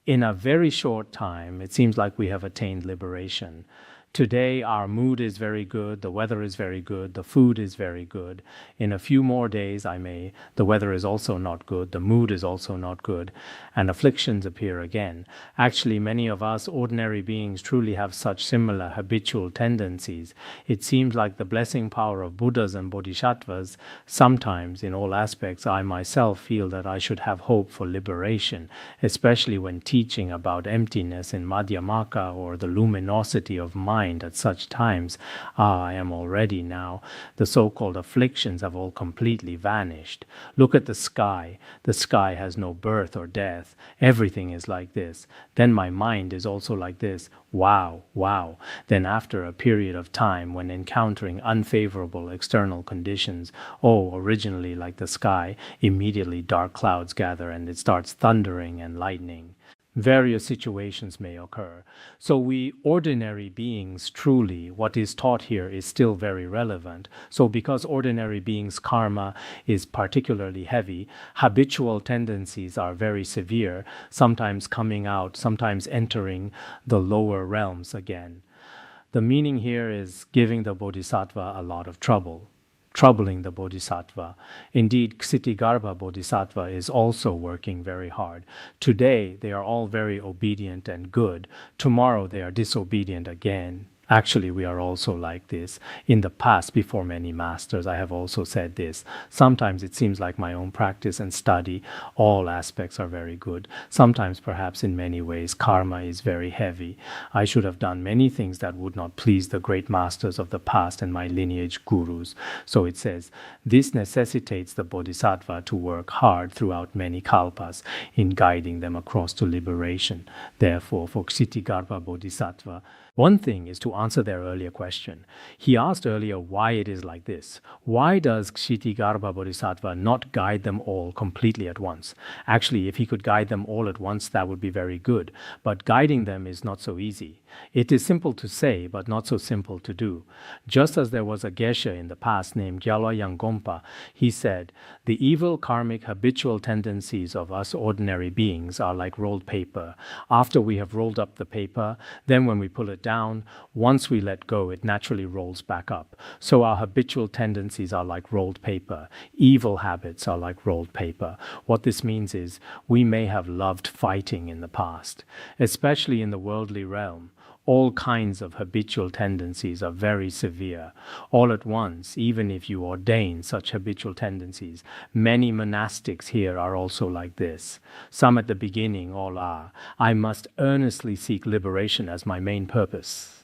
In a very short time, it seems like we have attained liberation. Today, our mood is very good, the weather is very good, the food is very good. In a few more days, the weather is also not good, the mood is also not good, and afflictions appear again. Actually, many of us ordinary beings truly have such similar habitual tendencies. It seems like the blessing power of Buddhas and Bodhisattvas, sometimes, in all aspects, I myself feel that I should have hope for liberation, especially when teaching about emptiness in Madhyamaka or the luminosity of mind. At such times, I am already now. The so-called afflictions have all completely vanished. Look at the sky. The sky has no birth or death. Everything is like this. Then my mind is also like this. Wow, wow. Then after a period of time when encountering unfavorable external conditions, originally like the sky, immediately dark clouds gather and it starts thundering and lightning. various situations may occur. So we ordinary beings, truly, what is taught here is still very relevant. So because ordinary beings' karma is particularly heavy, habitual tendencies are very severe, sometimes coming out, sometimes entering the lower realms again. The meaning here is giving the Bodhisattva a lot of trouble, troubling the Bodhisattva. Indeed, Ksitigarbha Bodhisattva is also working very hard. Today, they are all very obedient and good. Tomorrow, they are disobedient again. Actually, we are also like this. In the past, before many masters, I have also said this. Sometimes it seems like my own practice and study, all aspects are very good. Sometimes, perhaps in many ways, karma is very heavy. I should have done many things that would not please the great masters of the past and my lineage gurus. So it says, this necessitates the Bodhisattva to work hard throughout many kalpas in guiding them across to liberation. Therefore, for Ksitigarbha Bodhisattva, one thing is to answer their earlier question. He asked earlier why it is like this. Why does Ksitigarbha Bodhisattva not guide them all completely at once? Actually, if he could guide them all at once, that would be very good. But guiding them is not so easy. It is simple to say, but not so simple to do. Just as there was a geshe in the past named Gyalwa Yangompa, he said, the evil karmic habitual tendencies of us ordinary beings are like rolled paper. After we have rolled up the paper, then when we pull it down, once we let go, it naturally rolls back up. So our habitual tendencies are like rolled paper. Evil habits are like rolled paper. What this means is we may have loved fighting in the past, especially in the worldly realm. All kinds of habitual tendencies are very severe. All at once, even if you ordain such habitual tendencies, many monastics here are also like this. Some at the beginning all are. I must earnestly seek liberation as my main purpose.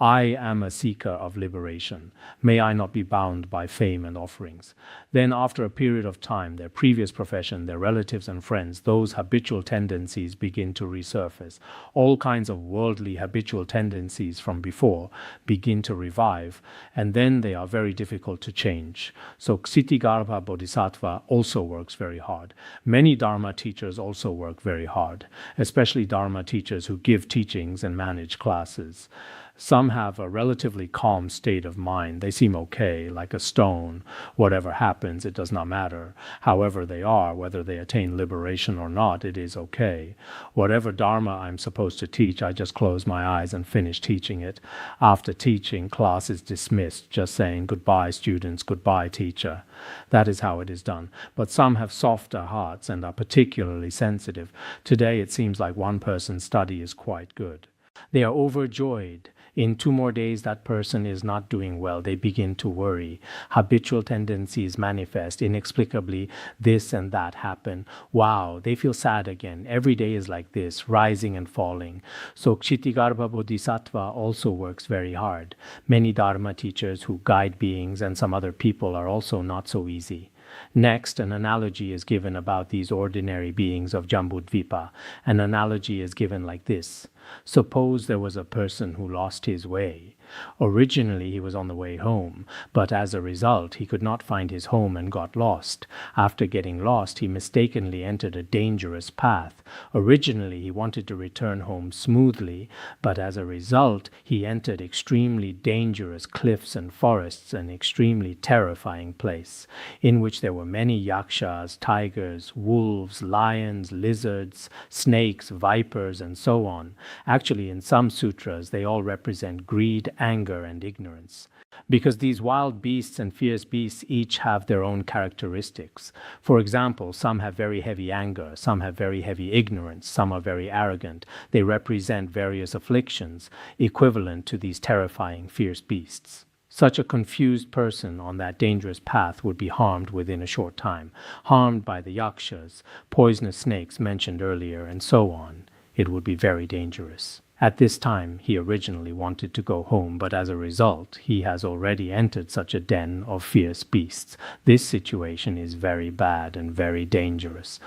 I am a seeker of liberation. May I not be bound by fame and offerings. Then after a period of time, their previous profession, their relatives and friends, those habitual tendencies begin to resurface. All kinds of worldly habitual tendencies from before begin to revive, and then they are very difficult to change. So Ksitigarbha Bodhisattva also works very hard. Many Dharma teachers also work very hard, especially Dharma teachers who give teachings and manage classes. Some have a relatively calm state of mind. They seem okay, like a stone. Whatever happens, it does not matter. However they are, whether they attain liberation or not, it is okay. Whatever Dharma I'm supposed to teach, I just close my eyes and finish teaching it. After teaching, class is dismissed, just saying, goodbye, students, goodbye, teacher. That is how it is done. But some have softer hearts and are particularly sensitive. Today, it seems like one person's study is quite good. They are overjoyed. In 2 more days, that person is not doing well. They begin to worry. Habitual tendencies manifest. Inexplicably, this and that happen. Wow, they feel sad again. Every day is like this, rising and falling. So Ksitigarbha Bodhisattva also works very hard. Many Dharma teachers who guide beings and some other people are also not so easy. Next, an analogy is given about these ordinary beings of Jambudvipa. An analogy is given like this. Suppose there was a person who lost his way. Originally, he was on the way home, but as a result, he could not find his home and got lost. After getting lost, he mistakenly entered a dangerous path. Originally, he wanted to return home smoothly, but as a result, he entered extremely dangerous cliffs and forests, an extremely terrifying place, in which there were many yakshas, tigers, wolves, lions, lizards, snakes, vipers, and so on. Actually, in some sutras, they all represent greed, anger, and ignorance. Because these wild beasts and fierce beasts each have their own characteristics. For example, some have very heavy anger, some have very heavy ignorance, some are very arrogant. They represent various afflictions equivalent to these terrifying fierce beasts. Such a confused person on that dangerous path would be harmed within a short time, harmed by the yakshas, poisonous snakes mentioned earlier, and so on. It would be very dangerous. At this time, he originally wanted to go home, but as a result, he has already entered such a den of fierce beasts. This situation is very bad and very dangerous.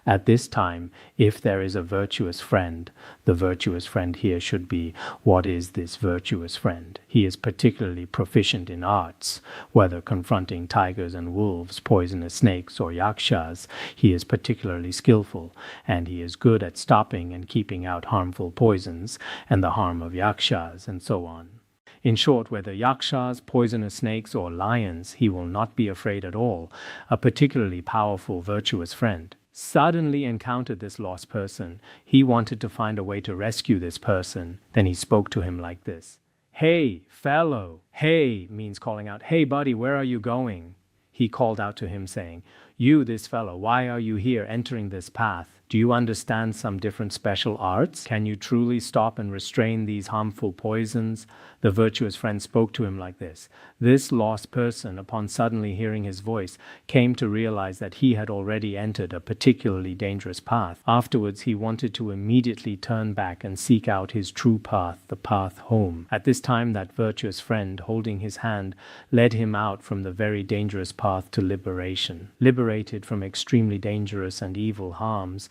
At this time, if there is a virtuous friend, the virtuous friend here should be, what is this virtuous friend? He is particularly proficient in arts, whether confronting tigers and wolves, poisonous snakes, or yakshas. He is particularly skillful, and he is good at stopping and keeping out harmful poisons and the harm of yakshas, and so on. In short, whether yakshas, poisonous snakes, or lions, he will not be afraid at all, a particularly powerful, virtuous friend. Suddenly encountered this lost person. He wanted to find a way to rescue this person. Then he spoke to him like this. Hey, fellow. Hey means calling out, hey, buddy, where are you going? He called out to him saying, you, this fellow, why are you here entering this path? Do you understand some different special arts? Can you truly stop and restrain these harmful poisons? The virtuous friend spoke to him like this. This lost person, upon suddenly hearing his voice, came to realize that he had already entered a particularly dangerous path. Afterwards, he wanted to immediately turn back and seek out his true path, the path home. At this time, that virtuous friend, holding his hand, led him out from the very dangerous path to liberation, liberated from extremely dangerous and evil harms,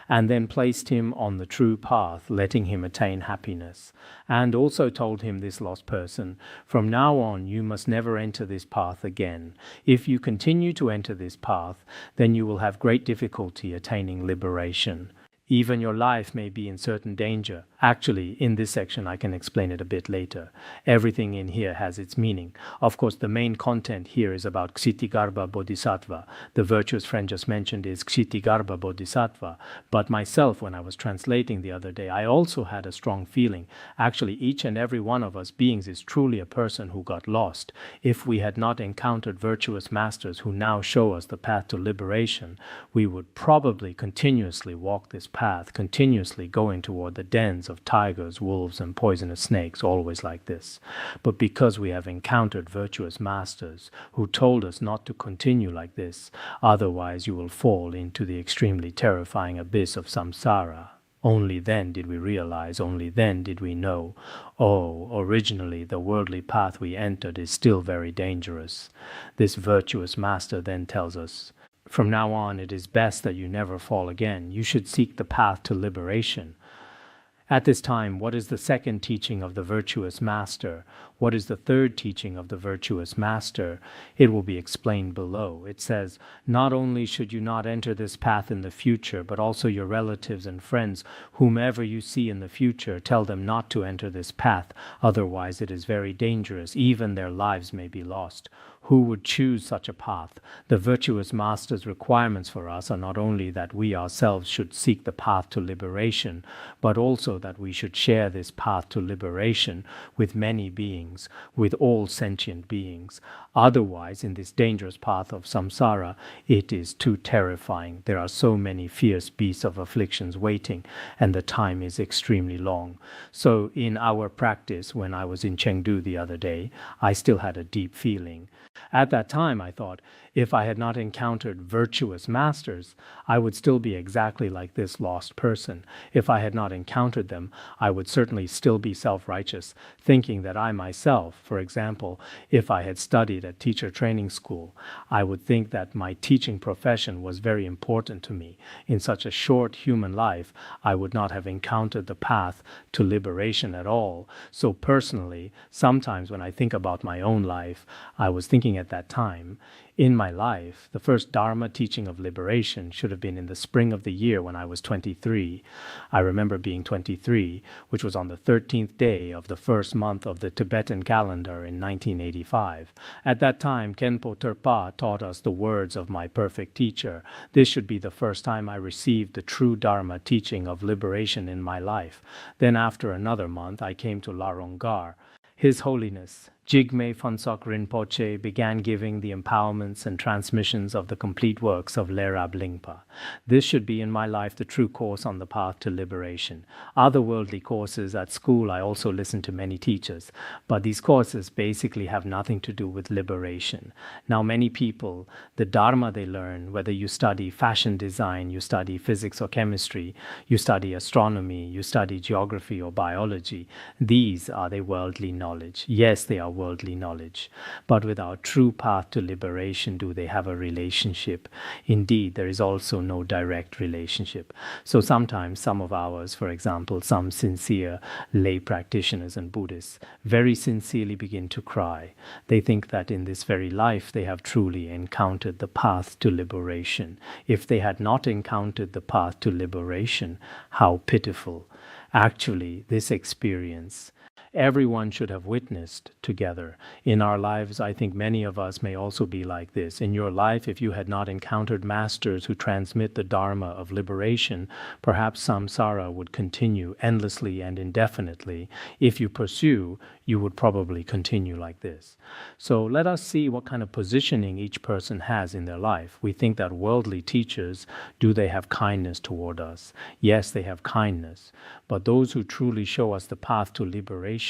and then placed him on the true path, letting him attain happiness. And also told him, this lost person, from now on you must never enter this path again. If you continue to enter this path, then you will have great difficulty attaining liberation. Even your life may be in certain danger. Actually, in this section, I can explain it a bit later. Everything in here has its meaning. Of course, the main content here is about Ksitigarbha Bodhisattva. The virtuous friend just mentioned is Ksitigarbha Bodhisattva. But myself, when I was translating the other day, I also had a strong feeling. Actually, each and every one of us beings is truly a person who got lost. If we had not encountered virtuous masters who now show us the path to liberation, we would probably continuously walk this path, continuously going toward the dens of tigers, wolves, and poisonous snakes, always like this. But because we have encountered virtuous masters who told us not to continue like this, otherwise you will fall into the extremely terrifying abyss of samsara. Only then did we realize, only then did we know, oh, originally the worldly path we entered is still very dangerous. This virtuous master then tells us, from now on it is best that you never fall again. You should seek the path to liberation. At this time, what is the second teaching of the virtuous master? What is the third teaching of the virtuous master? It will be explained below. It says, not only should you not enter this path in the future, but also your relatives and friends, whomever you see in the future, tell them not to enter this path, otherwise it is very dangerous, even their lives may be lost. Who would choose such a path? The virtuous master's requirements for us are not only that we ourselves should seek the path to liberation, but also that we should share this path to liberation with many beings, with all sentient beings. Otherwise, in this dangerous path of samsara, it is too terrifying. There are so many fierce beasts of afflictions waiting, and the time is extremely long. So in our practice, when I was in Chengdu the other day, I still had a deep feeling. At that time, I thought, if I had not encountered virtuous masters, I would still be exactly like this lost person. If I had not encountered them, I would certainly still be self-righteous, thinking that I myself, for example, if I had studied at teacher training school, I would think that my teaching profession was very important to me. In such a short human life, I would not have encountered the path to liberation at all. So personally, sometimes when I think about my own life, I was thinking at that time, in my life, the first Dharma teaching of liberation should have been in the spring of the year when I was 23. I remember being 23, which was on the 13th day of the first month of the Tibetan calendar in 1985. At that time, Khenpo Terpa taught us the words of my perfect teacher. This should be the first time I received the true Dharma teaching of liberation in my life. Then after another month, I came to Larongar. His Holiness Jigme Phuntsok Rinpoche began giving the empowerments and transmissions of the complete works of Lerab Lingpa. This should be in my life the true course on the path to liberation. Other worldly courses at school, I also listened to many teachers, but these courses basically have nothing to do with liberation. Now many people, the Dharma they learn, whether you study fashion design, you study physics or chemistry, you study astronomy, you study geography or biology, these are their worldly knowledge. Yes, they are worldly knowledge. But with our true path to liberation, do they have a relationship? Indeed, there is also no direct relationship. So sometimes some of ours, for example, some sincere lay practitioners and Buddhists, very sincerely begin to cry. They think that in this very life they have truly encountered the path to liberation. If they had not encountered the path to liberation, how pitiful. Actually, this experience everyone should have witnessed together. In our lives, I think many of us may also be like this. In your life, if you had not encountered masters who transmit the Dharma of liberation, perhaps samsara would continue endlessly and indefinitely. If you pursue, you would probably continue like this. So let us see what kind of positioning each person has in their life. We think that worldly teachers, do they have kindness toward us? Yes, they have kindness. But those who truly show us the path to liberation,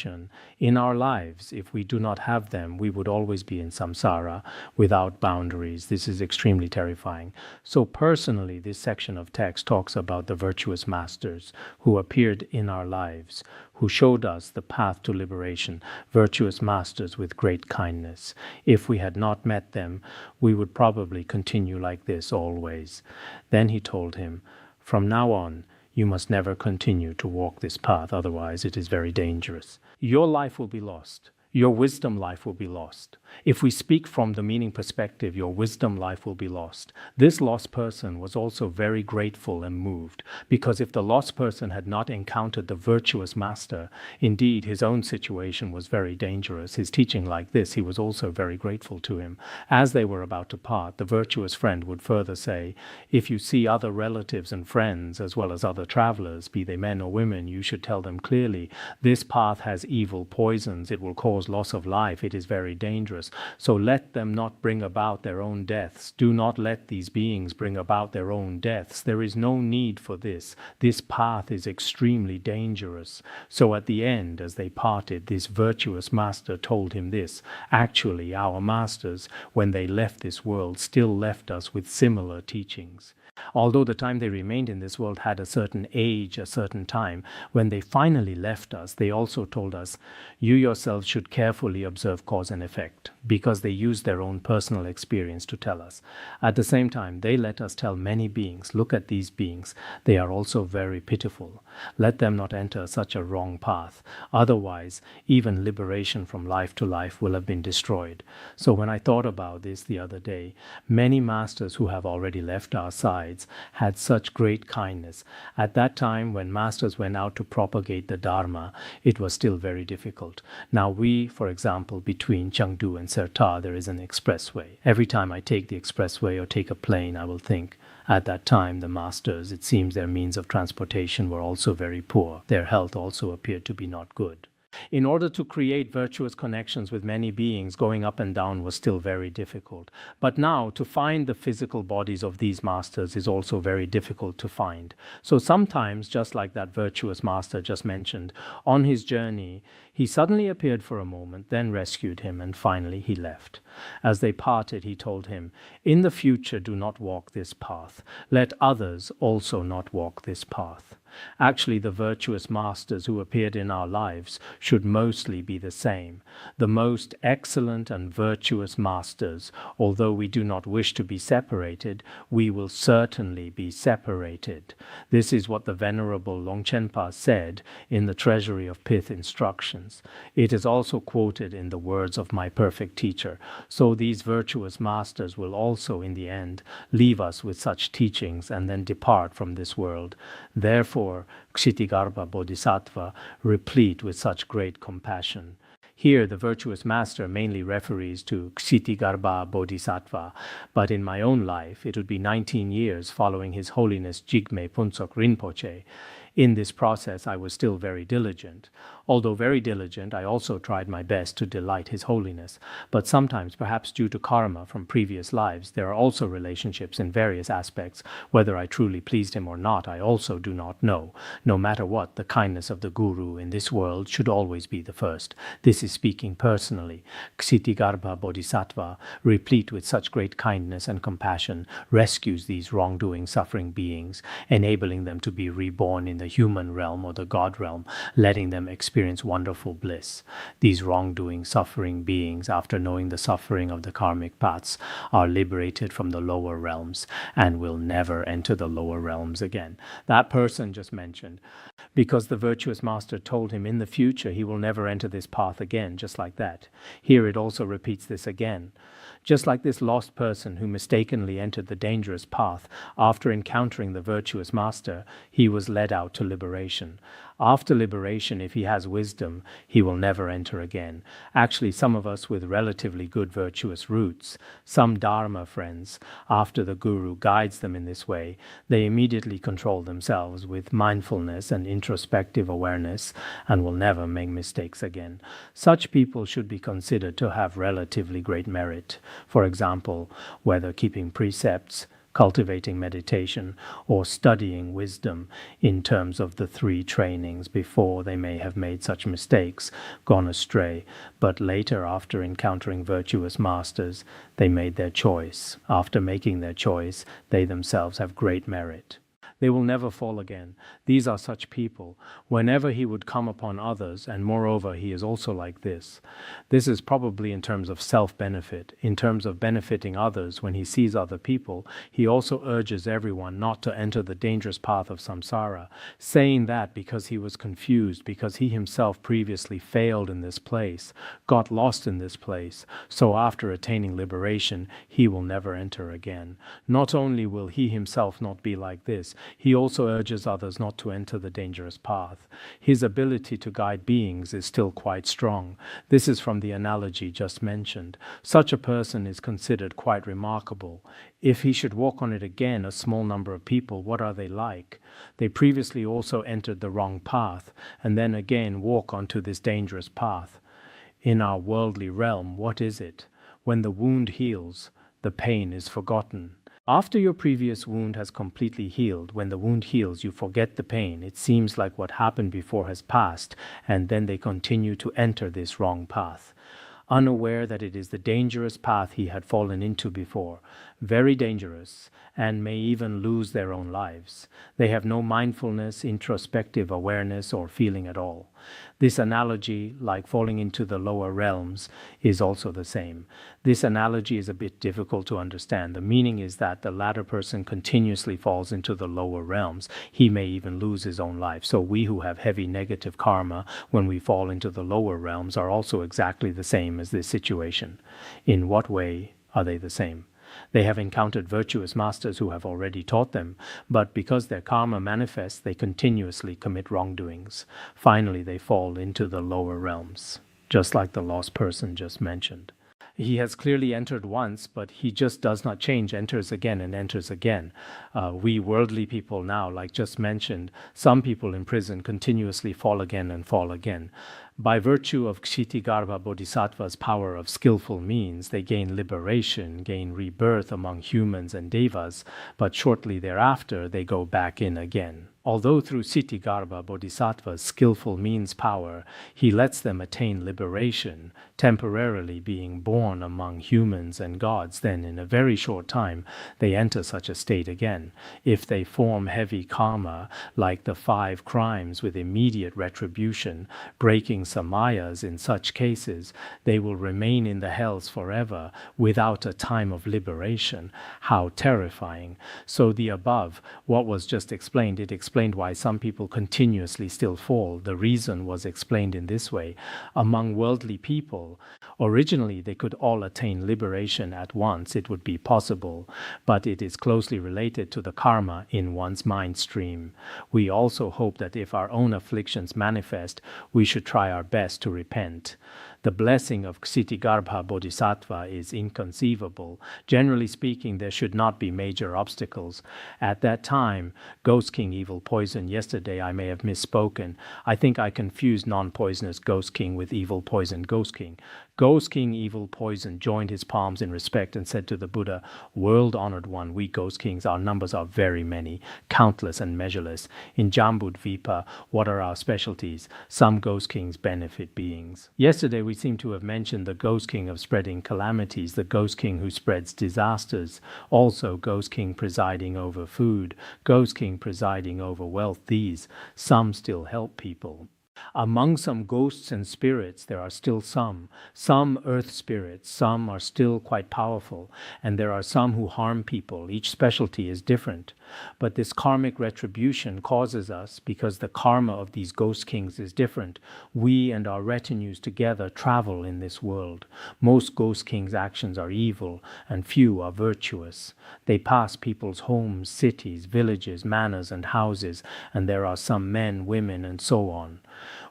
in our lives, if we do not have them, we would always be in samsara without boundaries. This is extremely terrifying. So personally, this section of text talks about the virtuous masters who appeared in our lives, who showed us the path to liberation, virtuous masters with great kindness. If we had not met them, we would probably continue like this always. Then he told him, from now on, you must never continue to walk this path, otherwise it is very dangerous. Your life will be lost. Your wisdom life will be lost. If we speak from the meaning perspective, your wisdom life will be lost. This lost person was also very grateful and moved, because if the lost person had not encountered the virtuous master, indeed his own situation was very dangerous. His teaching like this, he was also very grateful to him. As they were about to part, the virtuous friend would further say, if you see other relatives and friends, as well as other travelers, be they men or women, you should tell them clearly, this path has evil poisons, it will cause loss of life, it is very dangerous. So let them not bring about their own deaths. Do not let these beings bring about their own deaths. There is no need for this. This path is extremely dangerous. So at the end, as they parted, this virtuous master told him this. Actually, our masters, when they left this world, still left us with similar teachings. Although the time they remained in this world had a certain age, a certain time, when they finally left us, they also told us, you yourselves should carefully observe cause and effect, because they used their own personal experience to tell us. At the same time, they let us tell many beings, look at these beings, they are also very pitiful. Let them not enter such a wrong path. Otherwise, even liberation from life to life will have been destroyed. So when I thought about this the other day, many masters who have already left our side had such great kindness. At that time, when masters went out to propagate the Dharma, it was still very difficult. Now we, for example, between Chengdu and Serta, there is an expressway. Every time I take the expressway or take a plane, I will think, at that time, the masters, it seems their means of transportation were also very poor. Their health also appeared to be not good. In order to create virtuous connections with many beings, going up and down was still very difficult. But now, to find the physical bodies of these masters is also very difficult to find. So sometimes, just like that virtuous master just mentioned, on his journey, he suddenly appeared for a moment, then rescued him, and finally he left. As they parted, he told him, in the future, do not walk this path. Let others also not walk this path. Actually, the virtuous masters who appeared in our lives should mostly be the same. The most excellent and virtuous masters, although we do not wish to be separated, we will certainly be separated. This is what the Venerable Longchenpa said in the Treasury of Pith Instructions. It is also quoted in the words of my perfect teacher. So these virtuous masters will also, in the end, leave us with such teachings and then depart from this world. Therefore, Ksitigarbha Bodhisattva, replete with such great compassion. Here, the virtuous master mainly refers to Ksitigarbha Bodhisattva, but in my own life, it would be 19 years following His Holiness Jigme Phuntsok Rinpoche. In this process, I was still very diligent. Although very diligent, I also tried my best to delight His Holiness. But sometimes, perhaps due to karma from previous lives, there are also relationships in various aspects. Whether I truly pleased him or not, I also do not know. No matter what, the kindness of the Guru in this world should always be the first. This is speaking personally. Ksitigarbha Bodhisattva, replete with such great kindness and compassion, rescues these wrongdoing, suffering beings, enabling them to be reborn in the human realm or the God realm, letting them experience experience wonderful bliss. These wrongdoing, suffering beings, after knowing the suffering of the karmic paths, are liberated from the lower realms and will never enter the lower realms again. That person just mentioned, because the virtuous master told him in the future he will never enter this path again, just like that. Here it also repeats this again. Just like this lost person who mistakenly entered the dangerous path, after encountering the virtuous master, he was led out to liberation. After liberation, if he has wisdom, he will never enter again. Actually, some of us with relatively good virtuous roots, some Dharma friends, after the Guru guides them in this way, they immediately control themselves with mindfulness and introspective awareness and will never make mistakes again. Such people should be considered to have relatively great merit. For example, whether keeping precepts, cultivating meditation, or studying wisdom in terms of the 3 trainings. Before, they may have made such mistakes, gone astray, but later, after encountering virtuous masters, they made their choice. After making their choice, they themselves have great merit. They will never fall again. These are such people. Whenever he would come upon others, and moreover he is also like this. This is probably in terms of self-benefit. In terms of benefiting others, when he sees other people, he also urges everyone not to enter the dangerous path of samsara, saying that because he was confused, because he himself previously failed in this place, got lost in this place, so after attaining liberation, he will never enter again. Not only will he himself not be like this, he also urges others not to enter the dangerous path. His ability to guide beings is still quite strong. This is from the analogy just mentioned. Such a person is considered quite remarkable. If he should walk on it again, a small number of people, what are they like? They previously also entered the wrong path, and then again walk onto this dangerous path. In our worldly realm, what is it? When the wound heals, the pain is forgotten. After your previous wound has completely healed, when the wound heals, you forget the pain. It seems like what happened before has passed, and then they continue to enter this wrong path, unaware that it is the dangerous path he had fallen into before, very dangerous, and may even lose their own lives. They have no mindfulness, introspective awareness, or feeling at all. This analogy, like falling into the lower realms, is also the same. This analogy is a bit difficult to understand. The meaning is that the latter person continuously falls into the lower realms. He may even lose his own life. So we who have heavy negative karma, when we fall into the lower realms, are also exactly the same as this situation. In what way are they the same? They have encountered virtuous masters who have already taught them, but because their karma manifests, they continuously commit wrongdoings. Finally, they fall into the lower realms, just like the lost person just mentioned. He has clearly entered once, but he just does not change, enters again and enters again. We worldly people now, like just mentioned, some people in prison continuously fall again and fall again. By virtue of Ksitigarbha Bodhisattva's power of skillful means, they gain liberation, gain rebirth among humans and devas, but shortly thereafter they go back in again. Although through Ksitigarbha Bodhisattva's skillful means power, he lets them attain liberation, temporarily being born among humans and gods, then in a very short time they enter such a state again. If they form heavy karma, like the 5 crimes with immediate retribution, breaking samayas in such cases, they will remain in the hells forever without a time of liberation. How terrifying. So the above, what was just explained, it explained why some people continuously still fall. The reason was explained in this way. Among worldly people, originally they could all attain liberation at once. It would be possible, but it is closely related to the karma in one's mind stream. We also hope that if our own afflictions manifest, we should try our best to repent. The blessing of Ksitigarbha Bodhisattva is inconceivable. Generally speaking, there should not be major obstacles. At that time, Ghost King Evil Poison, yesterday I may have misspoken. I think I confused non-poisonous Ghost King with Evil Poison Ghost King. Ghost King Evil Poison joined his palms in respect and said to the Buddha, "World-honored one, we Ghost Kings, our numbers are very many, countless and measureless. In Jambudvipa, what are our specialties? Some Ghost Kings benefit beings." Yesterday we seem to have mentioned the Ghost King of spreading calamities, the Ghost King who spreads disasters, also Ghost King presiding over food, Ghost King presiding over wealth. These, some still help people. Among some ghosts and spirits, there are still some earth spirits, some are still quite powerful, and there are some who harm people. Each specialty is different. But this karmic retribution causes us, because the karma of these ghost kings is different, we and our retinues together travel in this world. Most ghost kings' actions are evil, and few are virtuous. They pass people's homes, cities, villages, manors, and houses, and there are some men, women, and so on.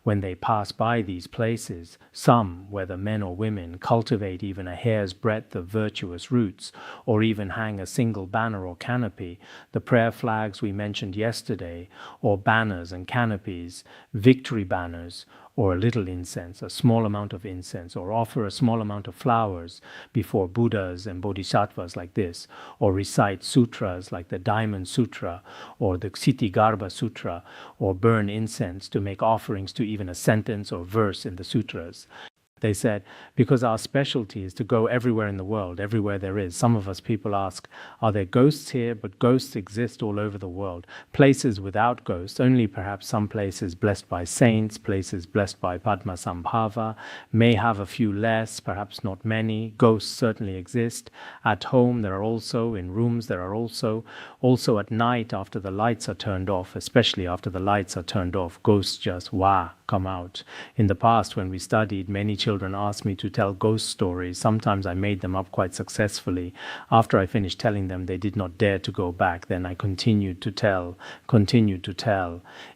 When they pass by these places, some, whether men or women, cultivate even a hair's breadth of virtuous roots, or even hang a single banner or canopy, the prayer flags we mentioned yesterday, or banners and canopies, victory banners, or a little incense, a small amount of incense, or offer a small amount of flowers before Buddhas and Bodhisattvas like this, or recite sutras like the Diamond Sutra or the Ksitigarbha Sutra, or burn incense to make offerings to even a sentence or verse in the sutras. They said, because our specialty is to go everywhere in the world, everywhere there is. Some of us people ask, are there ghosts here? But ghosts exist all over the world. Places without ghosts, only perhaps some places blessed by saints, places blessed by Padmasambhava, may have a few less, perhaps not many. Ghosts certainly exist. At home there are also, in rooms there are also at night after the lights are turned off, especially after the lights are turned off, ghosts just come out. In the past, when we studied, many children asked me to tell ghost stories. Sometimes I made them up quite successfully. After I finished telling them, they did not dare to go back. Then I continued to tell.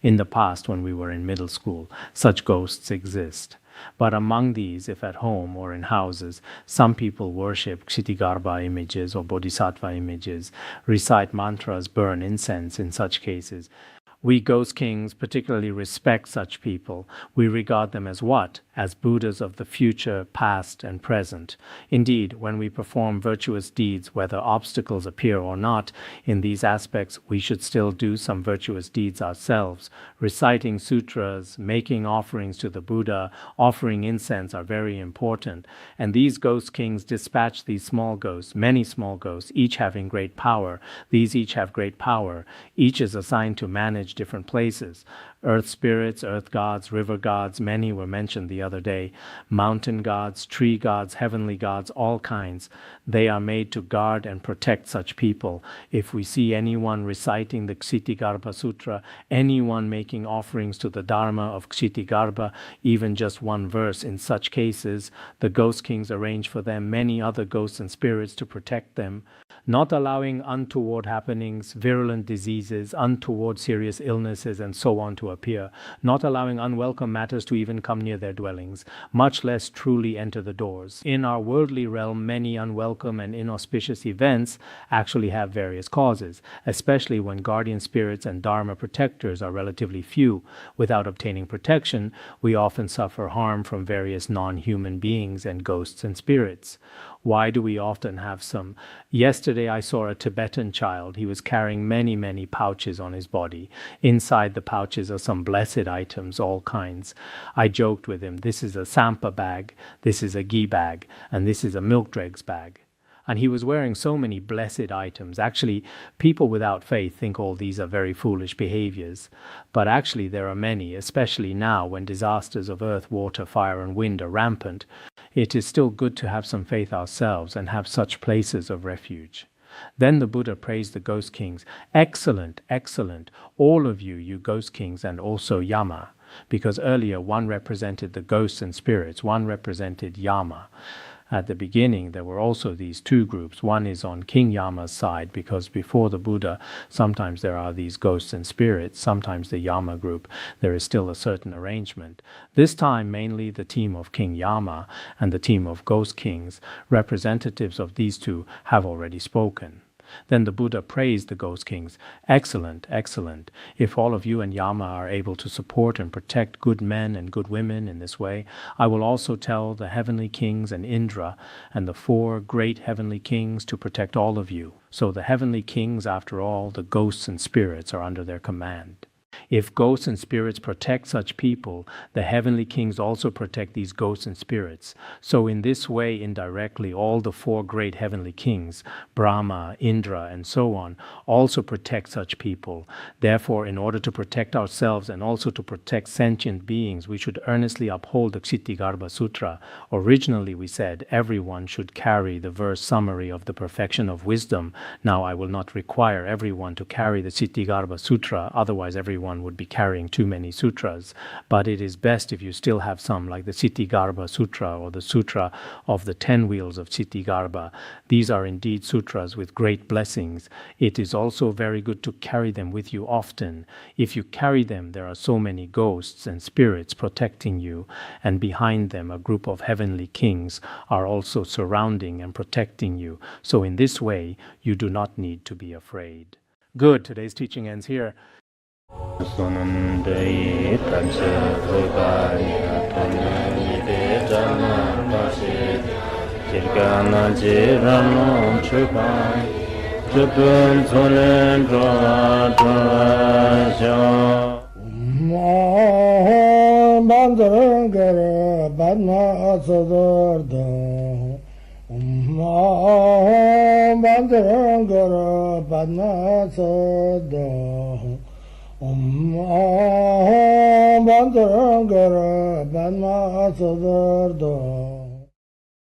In the past, when we were in middle school, such ghosts exist. But among these, if at home or in houses, some people worship Ksitigarbha images or Bodhisattva images, recite mantras, burn incense in such cases. We ghost kings particularly respect such people. We regard them as what? As Buddhas of the future, past, and present. Indeed, when we perform virtuous deeds, whether obstacles appear or not, in these aspects we should still do some virtuous deeds ourselves. Reciting sutras, making offerings to the Buddha, offering incense are very important. And these ghost kings dispatch these small ghosts, many small ghosts, each having great power. These each have great power. Each is assigned to manage different places. Earth spirits, earth gods, river gods, many were mentioned the other day. Mountain gods, tree gods, heavenly gods, all kinds. They are made to guard and protect such people. If we see anyone reciting the Ksitigarbha Sutra, anyone making offerings to the Dharma of Ksitigarbha, even just one verse, in such cases, the ghost kings arrange for them many other ghosts and spirits to protect them, not allowing untoward happenings, virulent diseases, untoward serious illnesses, and so on to appear, not allowing unwelcome matters to even come near their dwellings, much less truly enter the doors. In our worldly realm, many unwelcome and inauspicious events actually have various causes, especially when guardian spirits and Dharma protectors are relatively few. Without obtaining protection, we often suffer harm from various non-human beings and ghosts and spirits. Why do we often have some? Yesterday I saw a Tibetan child. He was carrying many, many pouches on his body. Inside the pouches are some blessed items, all kinds. I joked with him, this is a sampa bag, this is a ghee bag, and this is a milk dregs bag. And he was wearing so many blessed items. Actually, people without faith think all these are very foolish behaviors. But actually there are many, especially now when disasters of earth, water, fire, and wind are rampant. It is still good to have some faith ourselves and have such places of refuge. Then the Buddha praised the ghost kings. Excellent, excellent, all of you, you ghost kings, and also Yama. Because earlier one represented the ghosts and spirits, one represented Yama. At the beginning, there were also these two groups. One is on King Yama's side, because before the Buddha, sometimes there are these ghosts and spirits, sometimes the Yama group. There is still a certain arrangement. This time, mainly the team of King Yama and the team of ghost kings, representatives of these two, have already spoken. Then the Buddha praised the ghost kings. Excellent, excellent. If all of you and Yama are able to support and protect good men and good women in this way, I will also tell the heavenly kings and Indra and the 4 great heavenly kings to protect all of you. So the heavenly kings, after all, the ghosts and spirits are under their command. If ghosts and spirits protect such people, the heavenly kings also protect these ghosts and spirits. So in this way, indirectly, all the four great heavenly kings, Brahma, Indra, and so on, also protect such people. Therefore, in order to protect ourselves and also to protect sentient beings, we should earnestly uphold the Ksitigarbha Sutra. Originally, we said everyone should carry the verse summary of the perfection of wisdom. Now, I will not require everyone to carry the Ksitigarbha Sutra, otherwise everyone would be carrying too many sutras. But it is best if you still have some, like the Ksitigarbha Sutra or the Sutra of the 10 Wheels of Ksitigarbha. These are indeed sutras with great blessings. It is also very good to carry them with you often. If you carry them, there are so many ghosts and spirits protecting you, and behind them a group of heavenly kings are also surrounding and protecting you. So in this way, you do not need to be afraid. Good. Today's teaching ends here. Bandara Banma Sadar